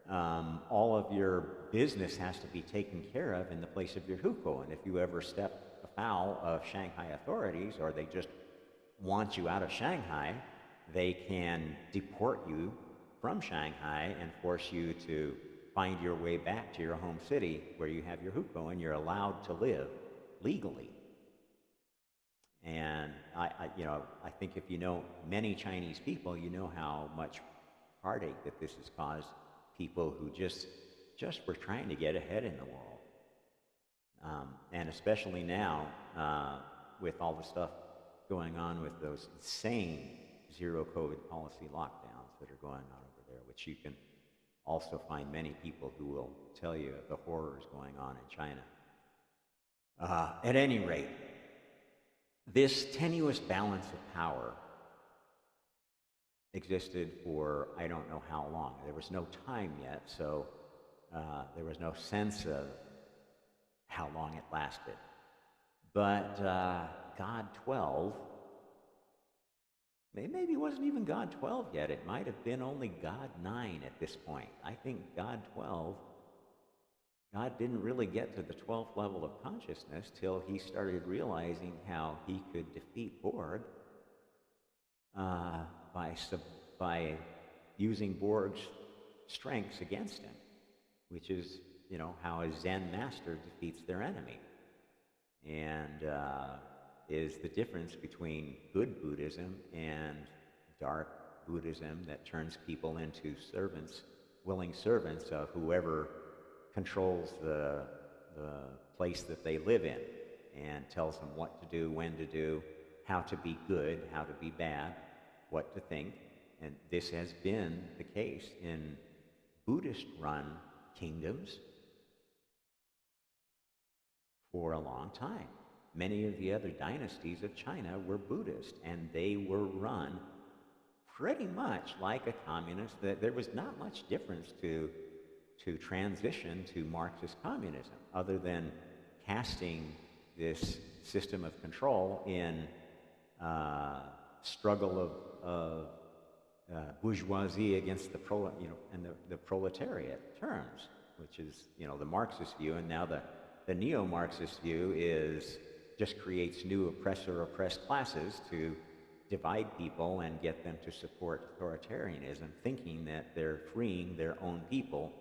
All of your business has to be taken care of in the place of your hukou. And if you ever step afoul of Shanghai authorities, or they just want you out of Shanghai, they can deport you from Shanghai and force you to find your way back to your home city where you have your hukou and you're allowed to live legally. And I think if you know many Chinese people, you know how much heartache that this has caused people who just were trying to get ahead in the world. And especially now, with all the stuff going on with those insane zero COVID policy lockdowns that are going on over there, which you can also find many people who will tell you the horrors going on in China. At any rate, this tenuous balance of power existed for I don't know how long. There was no time yet, so there was no sense of how long it lasted. But God 12, maybe it wasn't even God 12 yet. It might have been only God 9 at this point. I think God 12, God didn't really get to the 12th level of consciousness till he started realizing how he could defeat Borg by using Borg's strengths against him, which is, how a Zen master defeats their enemy. And is the difference between good Buddhism and dark Buddhism that turns people into servants, willing servants of whoever controls the place that they live in and tells them what to do, when to do, how to be good, how to be bad, what to think. And this has been the case in Buddhist-run kingdoms for a long time. Many of the other dynasties of China were Buddhist, and they were run pretty much like a communist. There was not much difference to transition to Marxist communism, other than casting this system of control in struggle of bourgeoisie against the the proletariat terms, which is the Marxist view, and now the neo-Marxist view is just creates new oppressed classes to divide people and get them to support authoritarianism, thinking that they're freeing their own people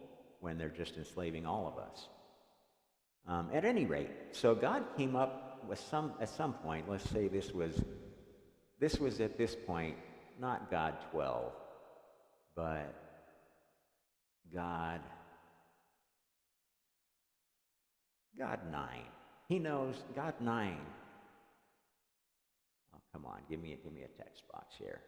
when they're just enslaving all of us. At any rate, so God came up with at some point, let's say this was at this point, not God 12, but God 9. He knows God 9. Oh, come on, give me a text box here.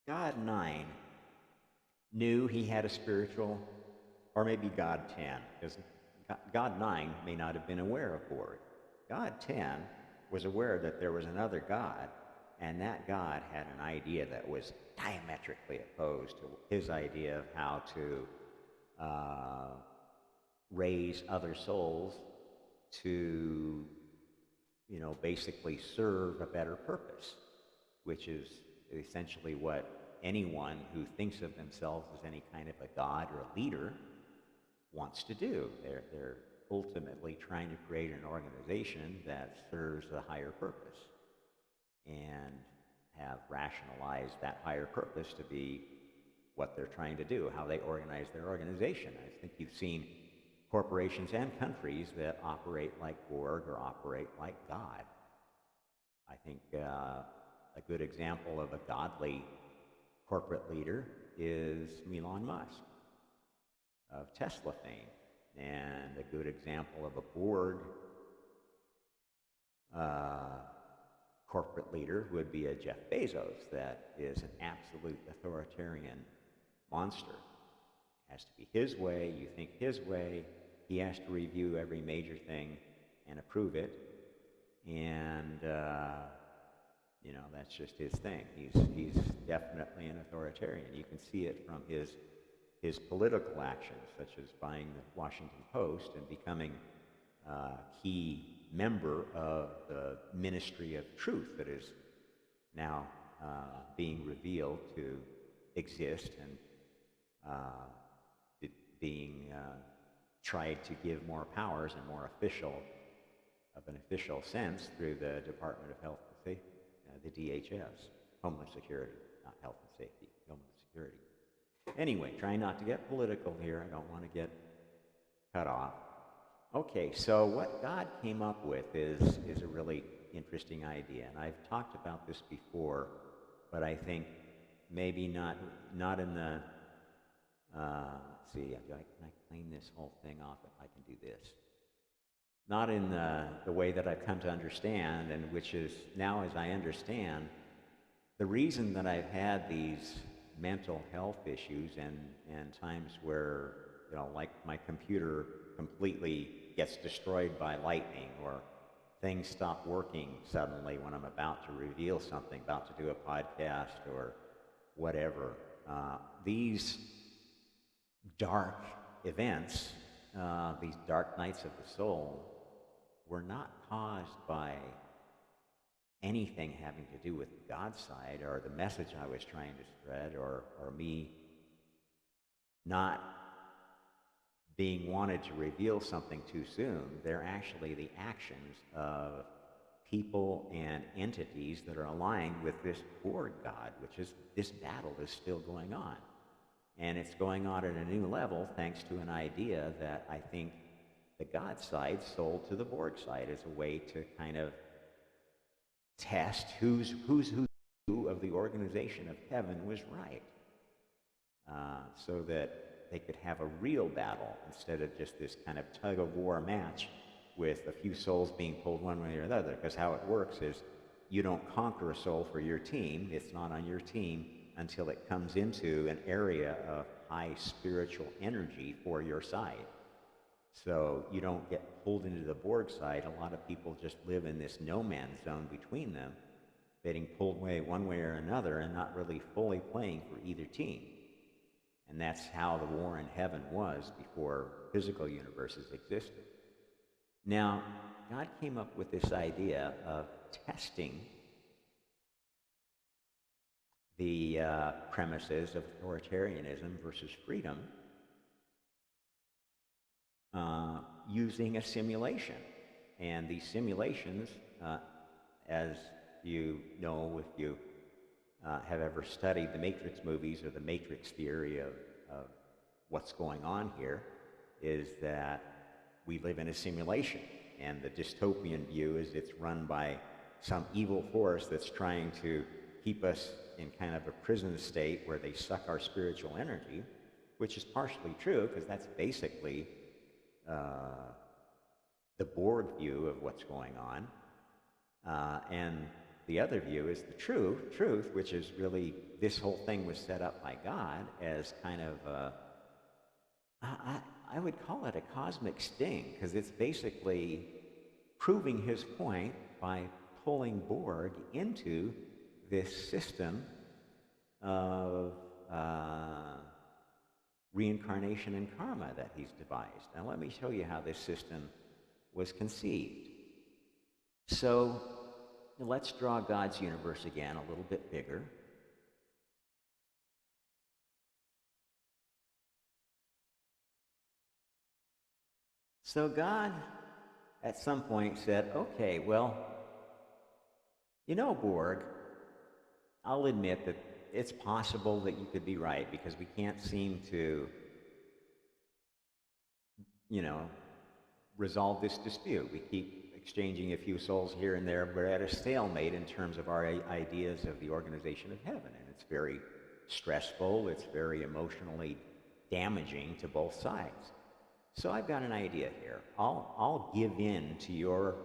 God 9 knew he had a spiritual, or maybe God 10, because God 9 may not have been aware of Borg. God 10 was aware that there was another God, and that God had an idea that was diametrically opposed to his idea of how to raise other souls to, basically serve a better purpose, which is essentially what anyone who thinks of themselves as any kind of a god or a leader wants to do. They're ultimately trying to create an organization that serves a higher purpose and have rationalized that higher purpose to be what they're trying to do, how they organize their organization. I think you've seen corporations and countries that operate like Borg or operate like God. I think a good example of a godly corporate leader is Elon Musk of Tesla fame, and a good example of a Borg corporate leader would be a Jeff Bezos that is an absolute authoritarian monster. It has to be his way, you think his way, he has to review every major thing and approve it, and that's just his thing. He's definitely an authoritarian. You can see it from his political actions, such as buying the Washington Post and becoming a key member of the Ministry of Truth that is now being revealed to exist and being tried to give more powers and more an official sense through the Department of Health and Safety, the DHS, Homeland Security, not Health and Safety, Homeland Security. Anyway, trying not to get political here. I don't want to get cut off. Okay, so what God came up with is a really interesting idea, and I've talked about this before, but I think maybe not in the. Let's see, can I clean this whole thing off? If I can do this. Not in the way that I've come to understand, and which is now, as I understand, the reason that I've had these mental health issues and times where, like my computer completely gets destroyed by lightning, or things stop working suddenly when I'm about to reveal something, about to do a podcast or whatever. These dark events, these dark nights of the soul, were not caused by anything having to do with God's side or the message I was trying to spread, or me not being wanted to reveal something too soon. They're actually the actions of people and entities that are aligned with this Borg God, which is, this battle is still going on. And it's going on at a new level thanks to an idea that I think the God side sold to the Borg side as a way to kind of test who's who of the organization of heaven was right, so that they could have a real battle instead of just this kind of tug-of-war match with a few souls being pulled one way or the other. Because how it works is you don't conquer a soul for your team. It's not on your team until it comes into an area of high spiritual energy for your side. So you don't get pulled into the Borg side. A lot of people just live in this no man's zone between them, getting pulled away one way or another and not really fully playing for either team. And that's how the war in heaven was before physical universes existed. Now, God came up with this idea of testing the premises of authoritarianism versus freedom using a simulation. And these simulations, as you know if you have ever studied the Matrix movies or the Matrix theory of what's going on here, is that we live in a simulation. And the dystopian view is it's run by some evil force that's trying to keep us in kind of a prison state where they suck our spiritual energy, which is partially true because that's basically the Borg view of what's going on. And the other view is the truth, which is really this whole thing was set up by God as kind of, I would call it a cosmic sting, because it's basically proving his point by pulling Borg into this system of reincarnation and karma that he's devised. Now let me show you how this system was conceived. So let's draw God's universe again a little bit bigger. So God at some point said, okay, well, you know, Borg, I'll admit that it's possible that you could be right because we can't seem to, resolve this dispute. We keep exchanging a few souls here and there. We're at a stalemate in terms of our ideas of the organization of heaven, and it's very stressful. It's very emotionally damaging to both sides. So I've got an idea here. I'll give in to your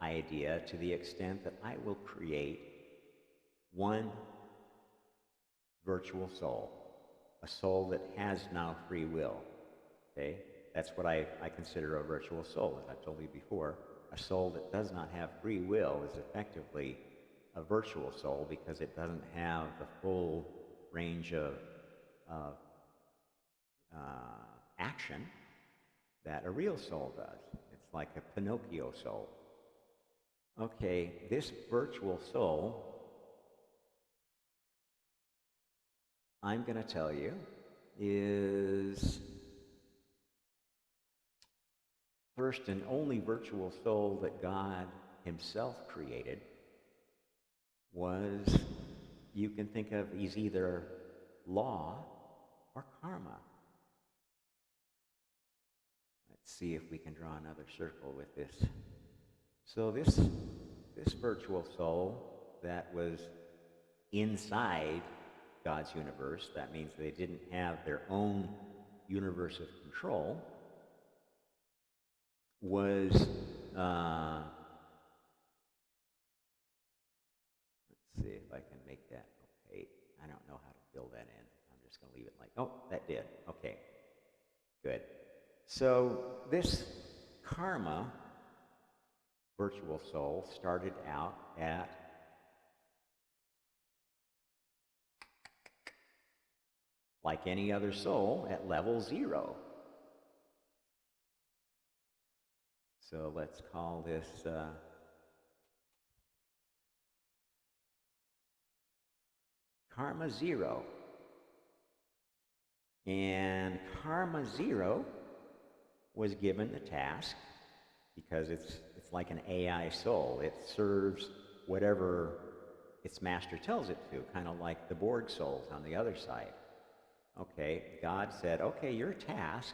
idea to the extent that I will create one virtual soul, a soul that has now free will. Okay? That's what I consider a virtual soul, as I've told you before. A soul that does not have free will is effectively a virtual soul because it doesn't have the full range of action that a real soul does. It's like a Pinocchio soul. Okay, this virtual soul, I'm going to tell you, is first and only virtual soul that God himself created. Was, you can think of, he's either law or karma. Let's see if we can draw another circle with this. So this virtual soul that was inside God's universe, that means they didn't have their own universe of control, was, let's see if I can make that opaque. I don't know how to fill that in. I'm just going to leave it like, oh, that did. Okay, good. So this karma virtual soul started out at like any other soul at level 0. So let's call this karma 0. And karma 0 was given the task, because it's like an AI soul. It serves whatever its master tells it to, kind of like the Borg souls on the other side. Okay, God said, okay, your task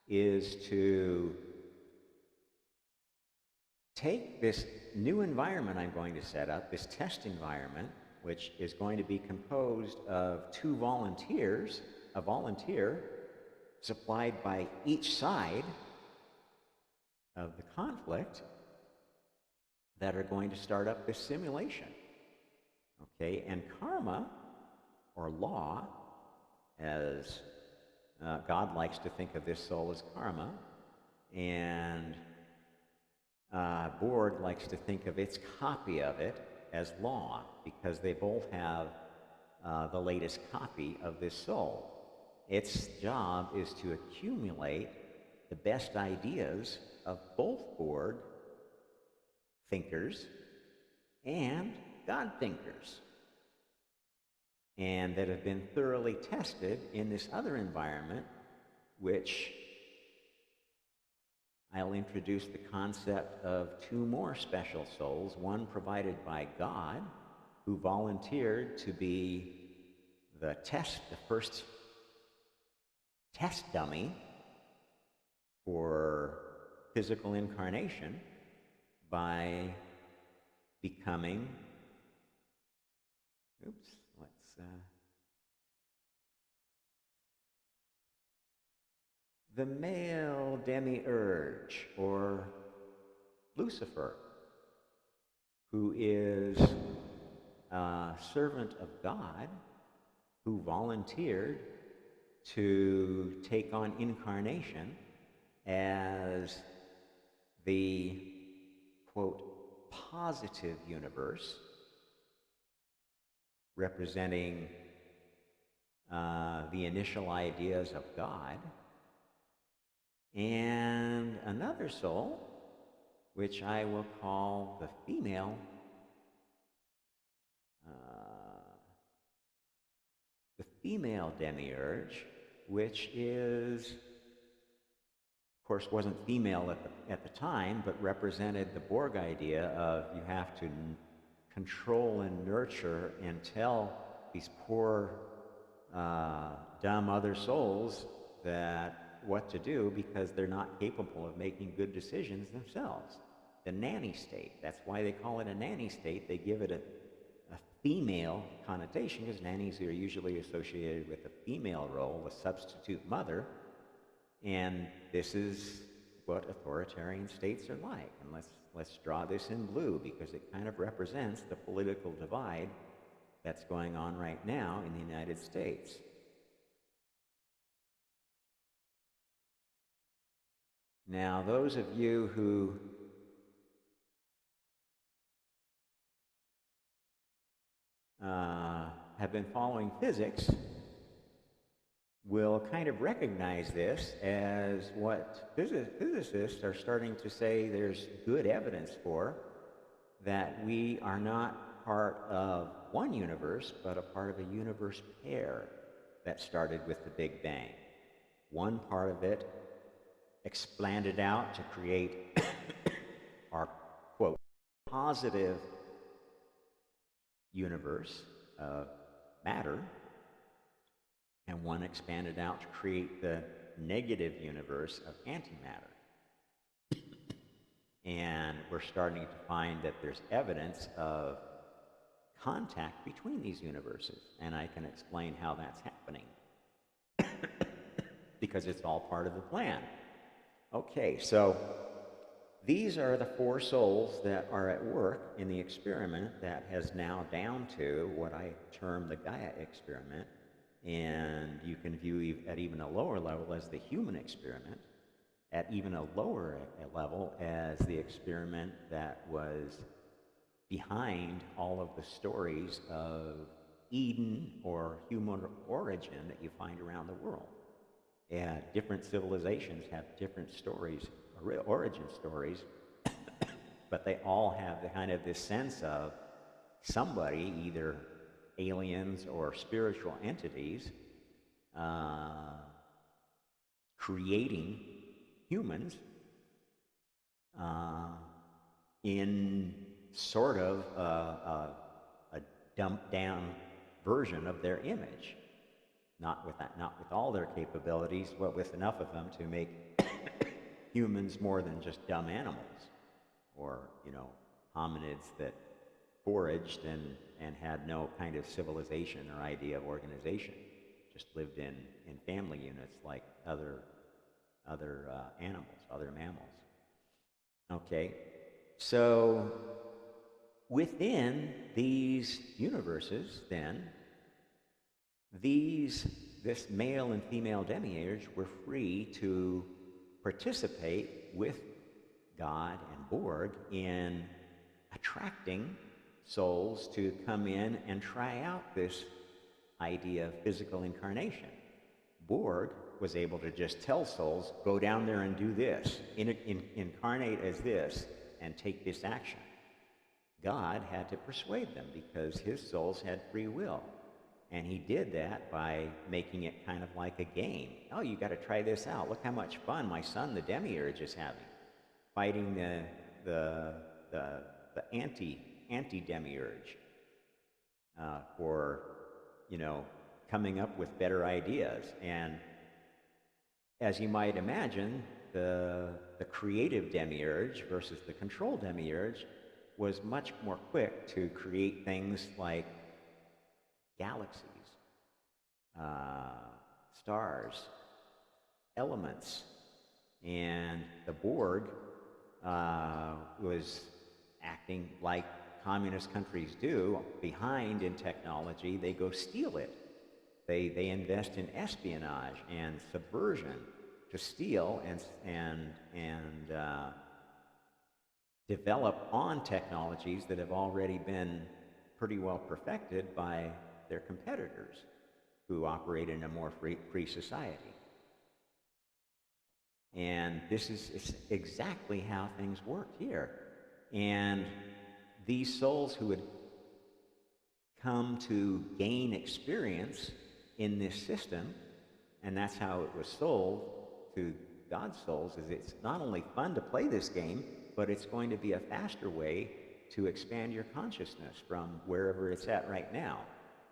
is to take this new environment I'm going to set up, this test environment, which is going to be composed of 2 volunteers, a volunteer supplied by each side of the conflict, that are going to start up this simulation. Okay, and karma, or law, as God likes to think of this soul as karma, and Borg likes to think of its copy of it as law, because they both have the latest copy of this soul. its job is to accumulate the best ideas of both Borg thinkers and God thinkers, and that have been thoroughly tested in this other environment, which I'll introduce the concept of two more special souls, one provided by God, who volunteered to be the first test dummy for physical incarnation by becoming, the male demiurge, or Lucifer, who is a servant of God who volunteered to take on incarnation as the, quote, positive universe, representing the initial ideas of God, and another soul, which I will call the female demiurge, which is, of course, wasn't female at the time, but represented the Borg idea of you have to control and nurture and tell these poor, dumb other souls that what to do because they're not capable of making good decisions themselves. The nanny state. That's why they call it a nanny state. They give it a female connotation because nannies are usually associated with a female role, a substitute mother. And this is what authoritarian states are like. And let's draw this in blue because it kind of represents the political divide that's going on right now in the United States. Now, those of you who have been following physics will kind of recognize this as what physicists are starting to say there's good evidence for, that we are not part of one universe, but a part of a universe pair that started with the Big Bang. One part of it expanded out to create our, quote, positive universe of matter, and one expanded out to create the negative universe of antimatter. And we're starting to find that there's evidence of contact between these universes, and I can explain how that's happening because it's all part of the plan. Okay, so these are the four souls that are at work in the experiment that has now down to what I term the Gaia experiment, and you can view at even a lower level as the human experiment, at even a lower level as the experiment that was behind all of the stories of Eden or human origin that you find around the world. And different civilizations have different stories, origin stories, but they all have the kind of this sense of somebody, either aliens or spiritual entities, creating humans in sort of a dumped down version of their image. Not with all their capabilities, but with enough of them to make humans more than just dumb animals, or hominids that foraged and had no kind of civilization or idea of organization, just lived in family units like other animals, other mammals. Okay, so within these universes, then, this male and female demiurge were free to participate with God and Borg in attracting souls to come in and try out this idea of physical incarnation. Borg was able to just tell souls, go down there and do this, incarnate as this, and take this action. God had to persuade them because his souls had free will. And he did that by making it kind of like a game. Oh, you got to try this out. Look how much fun my son, the demiurge, is having, fighting the anti-demiurge for, coming up with better ideas. And as you might imagine, the creative demiurge versus the control demiurge was much more quick to create things like galaxies, stars, elements. And the Borg was acting like communist countries do, behind in technology. They go steal it. They invest in espionage and subversion to steal and develop on technologies that have already been pretty well perfected by their competitors who operate in a more free society. And this is exactly how things work here. And these souls who had come to gain experience in this system, and that's how it was sold to God's souls, is it's not only fun to play this game, but it's going to be a faster way to expand your consciousness from wherever it's at right now.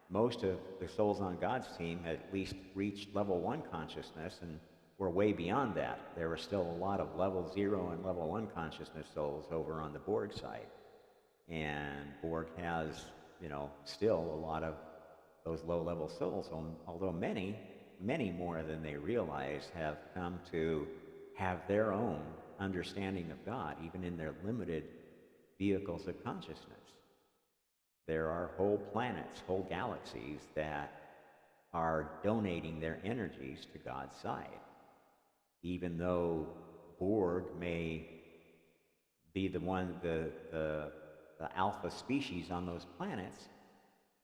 Most of the souls on God's team had at least reached level 1 consciousness, and we're way beyond that. There were still a lot of level 0 and level 1 consciousness souls over on the Borg side. And Borg has, still a lot of those low-level souls, although many more than they realize have come to have their own understanding of God, even in their limited vehicles of consciousness. There are whole planets, whole galaxies that are donating their energies to God's side. Even though Borg may be the alpha species on those planets,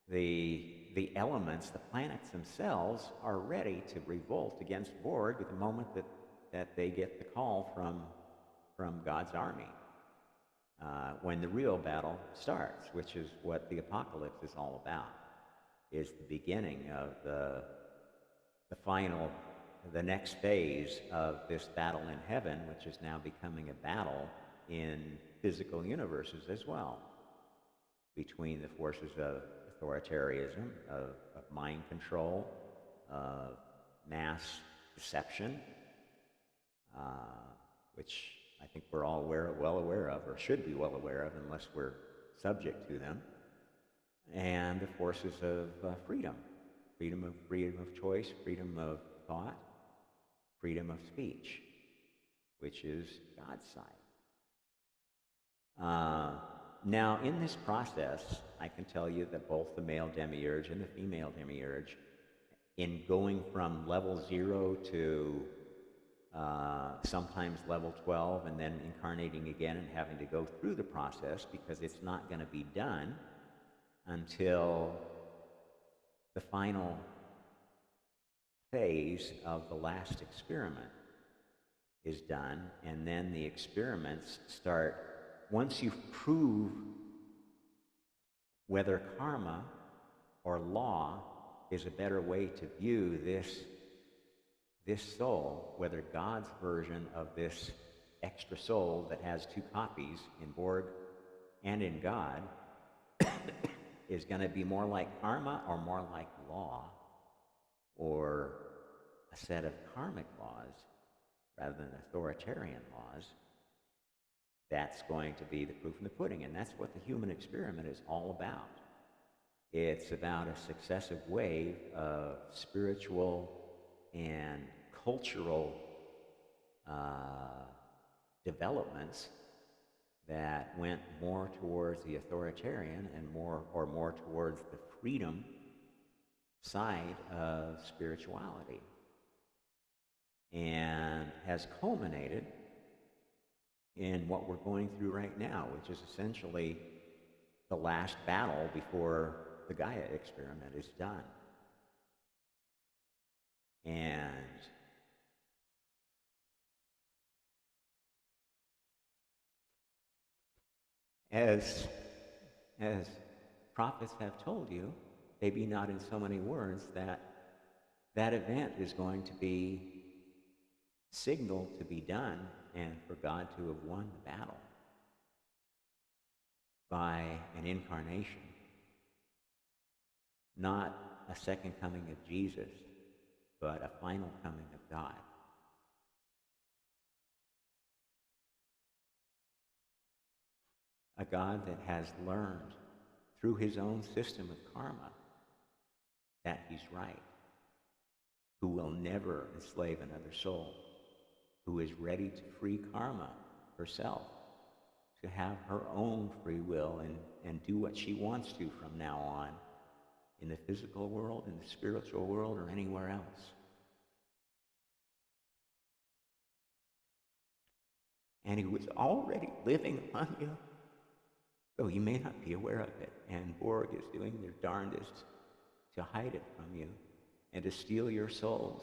the elements, the planets themselves, are ready to revolt against Borg at the moment that they get the call from God's army. When the real battle starts, which is what the apocalypse is all about, is the beginning of the next phase of this battle in heaven, which is now becoming a battle in physical universes as well, between the forces of authoritarianism, of mind control, of mass deception, which I think we're all well aware of, or should be well aware of, unless we're subject to them, and the forces of freedom of choice, freedom of thought, freedom of speech, which is God's side. Now, in this process, I can tell you that both the male demiurge and the female demiurge, in going from level 0 to sometimes level 12 and then incarnating again and having to go through the process, because it's not going to be done until the final phase of the last experiment is done, and then the experiments start. Once you prove whether karma or law is a better way to view this soul, whether God's version of this extra soul that has two copies in Borg and in God is going to be more like karma or more like law, or a set of karmic laws rather than authoritarian laws, that's going to be the proof in the pudding. And that's what the human experiment is all about. It's about a successive wave of spiritual and cultural developments that went more towards the authoritarian and more towards the freedom side of spirituality, and has culminated in what we're going through right now, which is essentially the last battle before the Gaia experiment is done. And as prophets have told you, maybe not in so many words, that that event is going to be signaled to be done and for God to have won the battle by an incarnation, not a second coming of Jesus, but a final coming of God. A God that has learned through his own system of karma that he's right, who will never enslave another soul, who is ready to free karma herself, to have her own free will and do what she wants to from now on in the physical world, in the spiritual world, or anywhere else. And he was already living among you, though you may not be aware of it. And Borg is doing their darndest to hide it from you and to steal your souls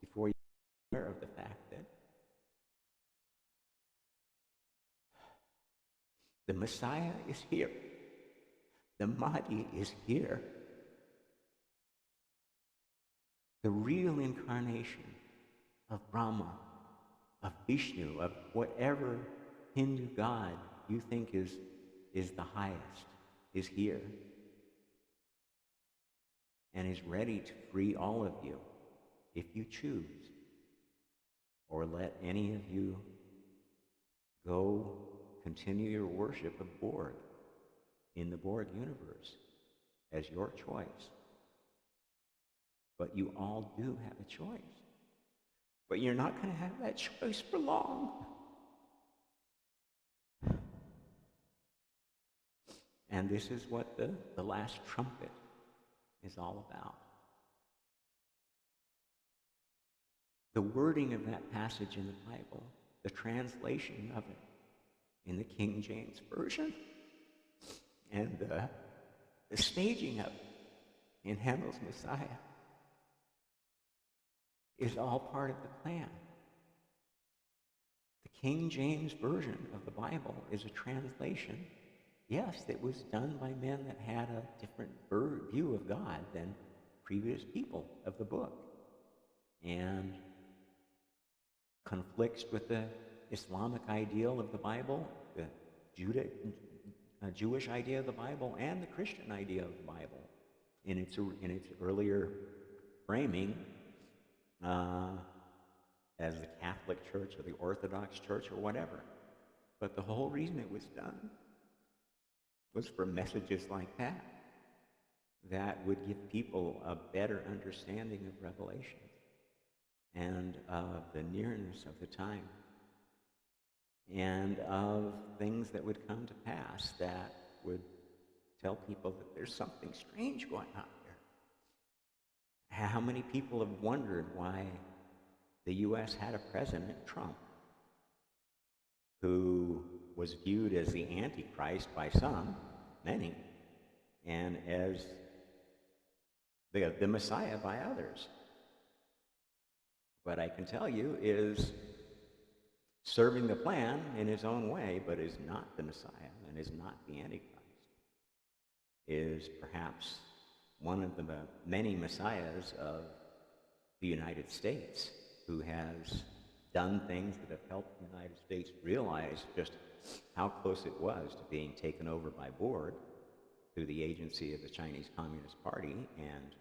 before you're aware of the fact that the Messiah is here. The Mahdi is here. The real incarnation of Brahma, of Vishnu, of whatever Hindu god you think is the highest, is here and is ready to free all of you if you choose, or let any of you go continue your worship of Borg in the Borg universe as your choice. But you all do have a choice. But you're not going to have that choice for long. And this is what the last trumpet is all about. The wording of that passage in the Bible, the translation of it in the King James Version, and the staging of it in Handel's Messiah is all part of the plan. The King James Version of the Bible is a translation. Yes, it was done by men that had a different view of God than previous people of the book, and conflicts with the Islamic ideal of the Bible, the Jewish idea of the Bible, and the Christian idea of the Bible in its earlier framing as the Catholic Church or the Orthodox Church or whatever. But the whole reason it was done was for messages like that that would give people a better understanding of Revelation and of the nearness of the time and of things that would come to pass that would tell people that there's something strange going on here. How many people have wondered why the U.S. had a president, Trump, who was viewed as the Antichrist by some, many, and as the Messiah by others? But I can tell you is serving the plan in his own way, but is not the Messiah and is not the Antichrist, is perhaps one of the many messiahs of the United States, who has done things that have helped the United States realize just how close it was to being taken over by Borg through the agency of the Chinese Communist Party and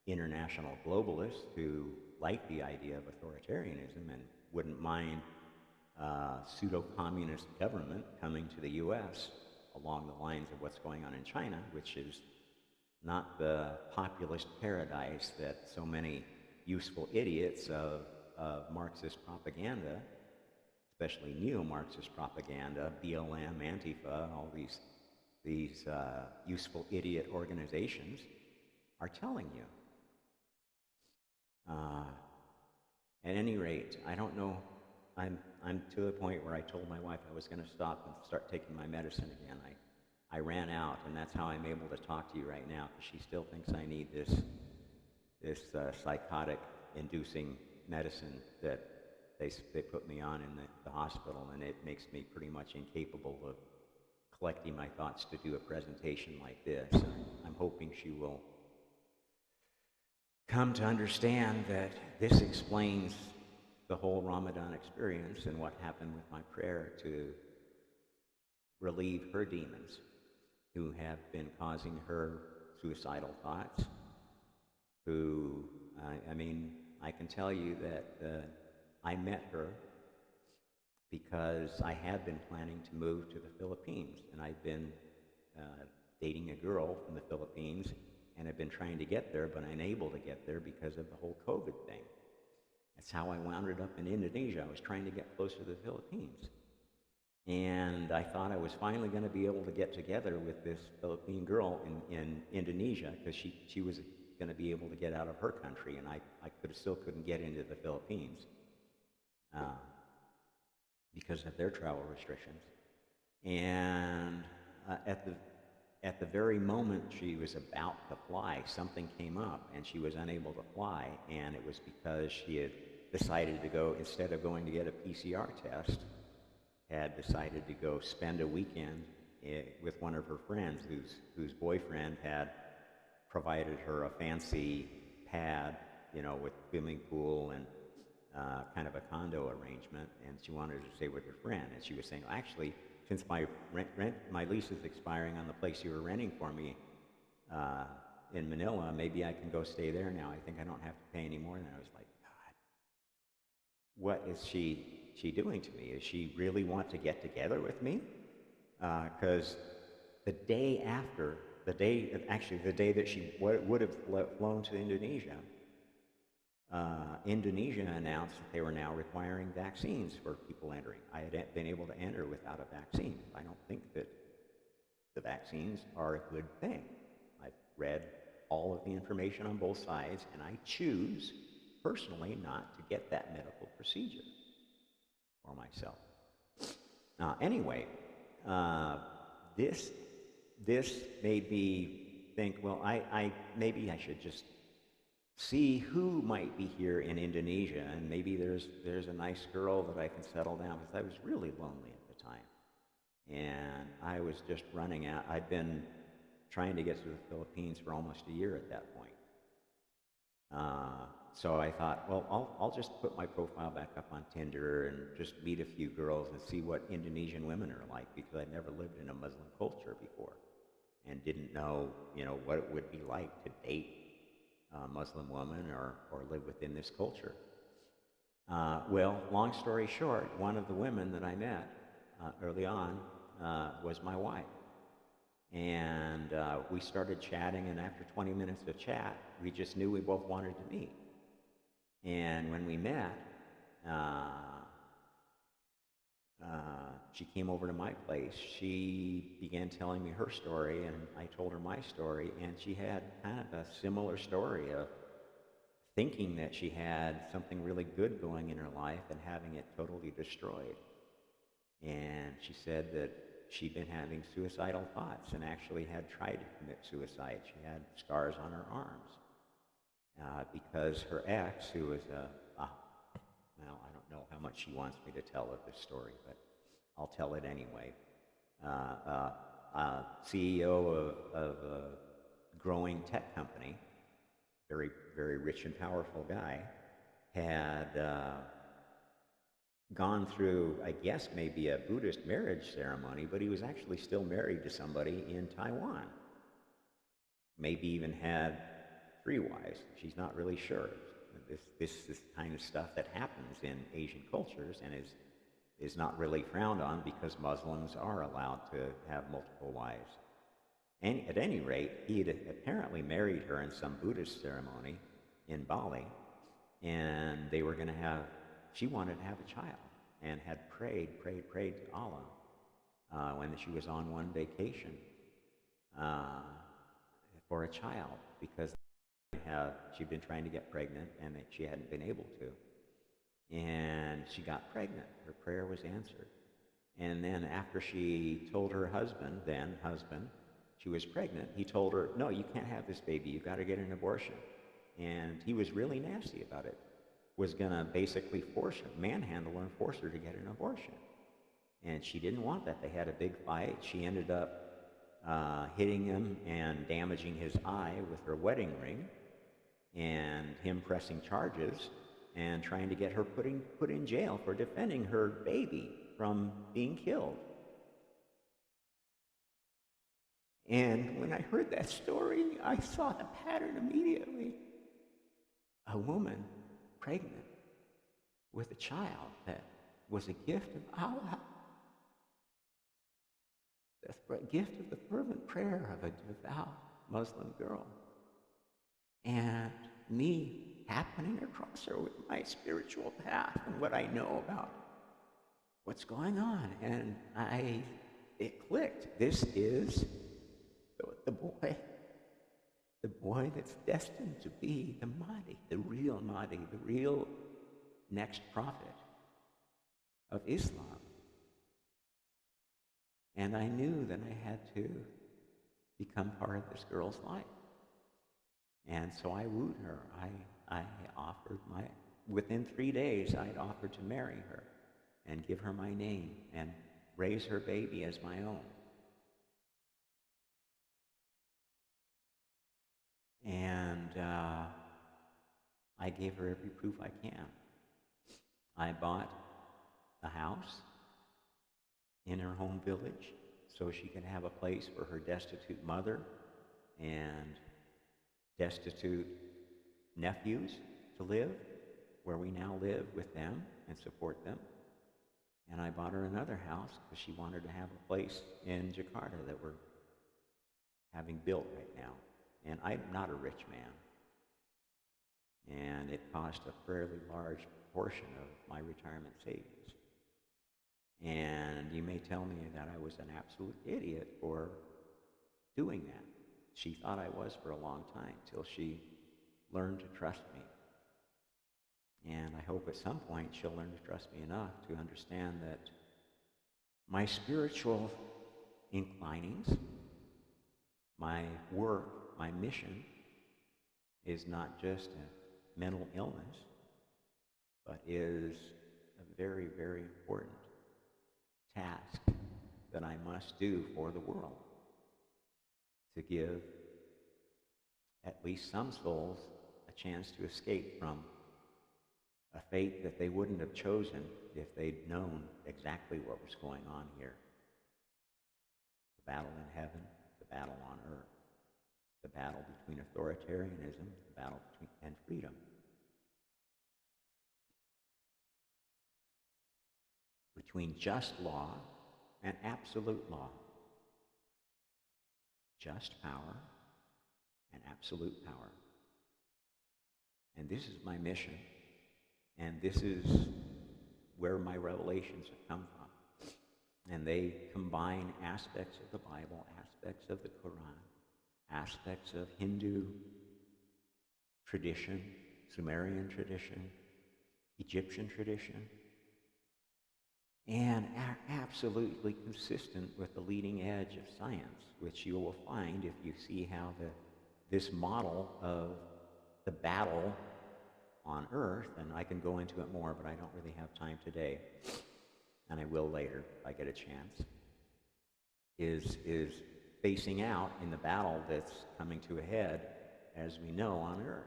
international globalists who like the idea of authoritarianism and wouldn't mind pseudo-communist government coming to the U.S. along the lines of what's going on in China, which is not the populist paradise that so many useful idiots of Marxist propaganda, especially neo-Marxist propaganda, BLM, Antifa, all these useful idiot organizations are telling you. At any rate, I don't know. I'm to the point where I told my wife I was going to stop and start taking my medicine again. I ran out, and that's how I'm able to talk to you right now, because she still thinks I need this psychotic inducing medicine that they put me on in the hospital, and it makes me pretty much incapable of collecting my thoughts to do a presentation like this. I'm hoping she will come to understand that this explains the whole Ramadan experience and what happened with my prayer to relieve her demons who have been causing her suicidal thoughts, who, I can tell you that I met her because I had been planning to move to the Philippines, and I'd been dating a girl from the Philippines, and I've been trying to get there, but unable to get there because of the whole COVID thing. That's how I wound up in Indonesia. I was trying to get closer to the Philippines. And I thought I was finally going to be able to get together with this Philippine girl in Indonesia, because she was going to be able to get out of her country, and I still couldn't get into the Philippines because of their travel restrictions. And at the very moment she was about to fly, something came up and she was unable to fly, and it was because she had decided to go, instead of going to get a PCR test, had decided to go spend a weekend with one of her friends whose boyfriend had provided her a fancy pad, with swimming pool and kind of a condo arrangement, and she wanted to stay with her friend. And she was saying, well, actually, since my lease is expiring on the place you were renting for me in Manila, maybe I can go stay there now. I think I don't have to pay any more. And I was like, God, what is she doing to me? Does she really want to get together with me? Because the day that she would have flown to Indonesia, Indonesia announced that they were now requiring vaccines for people entering. I had been able to enter without a vaccine. I don't think that the vaccines are a good thing. I've read all of the information on both sides, and I choose personally not to get that medical procedure for myself. Anyway, this made me think, well, maybe I should just see who might be here in Indonesia, and maybe there's a nice girl that I can settle down, because I was really lonely at the time. And I was just running out. I'd been trying to get to the Philippines for almost a year at that point. So I thought, well, I'll just put my profile back up on Tinder and just meet a few girls and see what Indonesian women are like, because I'd never lived in a Muslim culture before and didn't know, what it would be like to date a Muslim woman or live within this culture. Well, long story short, one of the women that I met early on was my wife. And we started chatting, and after 20 minutes of chat, we just knew we both wanted to meet. And when we met, she came over to my place. She began telling me her story, and I told her my story, and she had kind of a similar story of thinking that she had something really good going in her life and having it totally destroyed. And she said that she'd been having suicidal thoughts and actually had tried to commit suicide. She had scars on her arms because her ex, who was well, I don't know how much she wants me to tell of this story, but I'll tell it anyway. CEO of a growing tech company, very, very rich and powerful guy, had gone through, I guess, maybe a Buddhist marriage ceremony, but he was actually still married to somebody in Taiwan. Maybe even had 3 wives. She's not really sure. This kind of stuff that happens in Asian cultures and is not really frowned on, because Muslims are allowed to have multiple wives. And at any rate, he had apparently married her in some Buddhist ceremony in Bali, and they were going to have, she wanted to have a child, and had prayed to Allah when she was on one vacation for a child, because she'd been trying to get pregnant and she hadn't been able to. And she got pregnant. Her prayer was answered. And then after she told her husband, she was pregnant, he told her, no, you can't have this baby. You've got to get an abortion. and he was really nasty about it, was going to basically manhandle her and force her to get an abortion. And she didn't want that. They had a big fight. She ended up hitting him and damaging his eye with her wedding ring, and him pressing charges and trying to get her put in jail for defending her baby from being killed. And when I heard that story, I saw the pattern immediately. A woman pregnant with a child that was a gift of Allah, the gift of the fervent prayer of a devout Muslim girl, and me happening across her with my spiritual path and what I know about what's going on. And it clicked. This is the boy that's destined to be the Mahdi, the real next prophet of Islam. And I knew that I had to become part of this girl's life. And so I wooed her. I offered within 3 days, I'd offered to marry her and give her my name and raise her baby as my own. And I gave her every proof I can. I bought a house in her home village so she could have a place for her destitute mother and destitute nephews to live, where we now live with them and support them. And I bought her another house because she wanted to have a place in Jakarta that we're having built right now. And I'm not a rich man, and it cost a fairly large portion of my retirement savings. And you may tell me that I was an absolute idiot for doing that. She thought I was for a long time, till she learned to trust me. And I hope at some point she'll learn to trust me enough to understand that my spiritual inclinings, my work, my mission is not just a mental illness, but is a very, very important task that I must do for the world, to give at least some souls a chance to escape from a fate that they wouldn't have chosen if they'd known exactly what was going on here. The battle in heaven, the battle on earth, the battle between authoritarianism, the battle and freedom. Between just law and absolute law. Just power and absolute power. And this is my mission, and this is where my revelations have come from. And they combine aspects of the Bible, aspects of the Quran, aspects of Hindu tradition, Sumerian tradition, Egyptian tradition, and are absolutely consistent with the leading edge of science, which you will find if you see how this model of the battle on Earth, and I can go into it more, but I don't really have time today, and I will later if I get a chance, is facing out in the battle that's coming to a head, as we know, on Earth.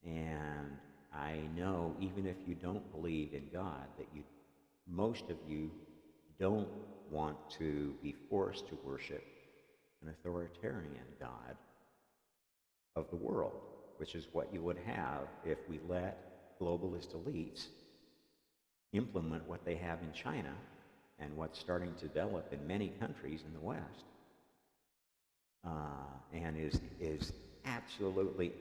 And I know, even if you don't believe in God, that most of you don't want to be forced to worship an authoritarian God of the world, which is what you would have if we let globalist elites implement what they have in China and what's starting to develop in many countries in the West, and is absolutely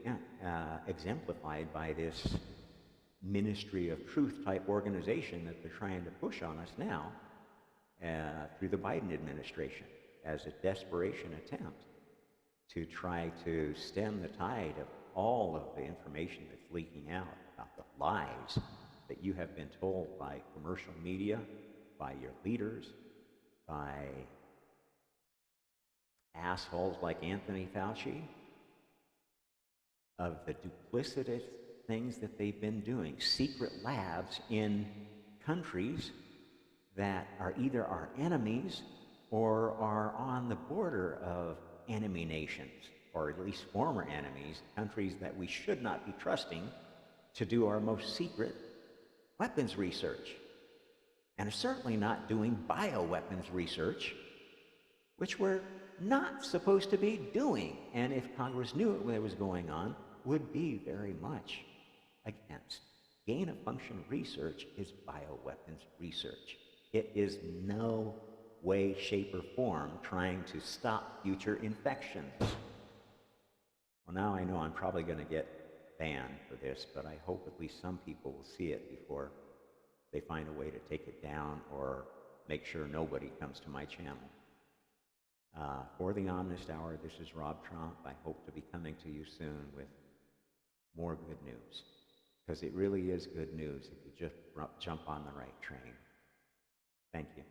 exemplified by this Ministry of Truth type organization that they're trying to push on us now through the Biden administration as a desperation attempt to try to stem the tide of all of the information that's leaking out about the lies that you have been told by commercial media, by your leaders, by assholes like Anthony Fauci, of the duplicitous things that they've been doing, secret labs in countries that are either our enemies or are on the border of enemy nations, or at least former enemies, countries that we should not be trusting to do our most secret weapons research. And are certainly not doing bioweapons research, which we're not supposed to be doing. And if Congress knew what was going on, would be very much against. Gain-of-function research is bioweapons research. It is no way, shape, or form trying to stop future infections. Well, now I know I'm probably going to get banned for this, but I hope at least some people will see it before they find a way to take it down or make sure nobody comes to my channel. For the Honest Hour, this is Rob Trump. I hope to be coming to you soon with more good news, because it really is good news if you just jump on the right train. Thank you.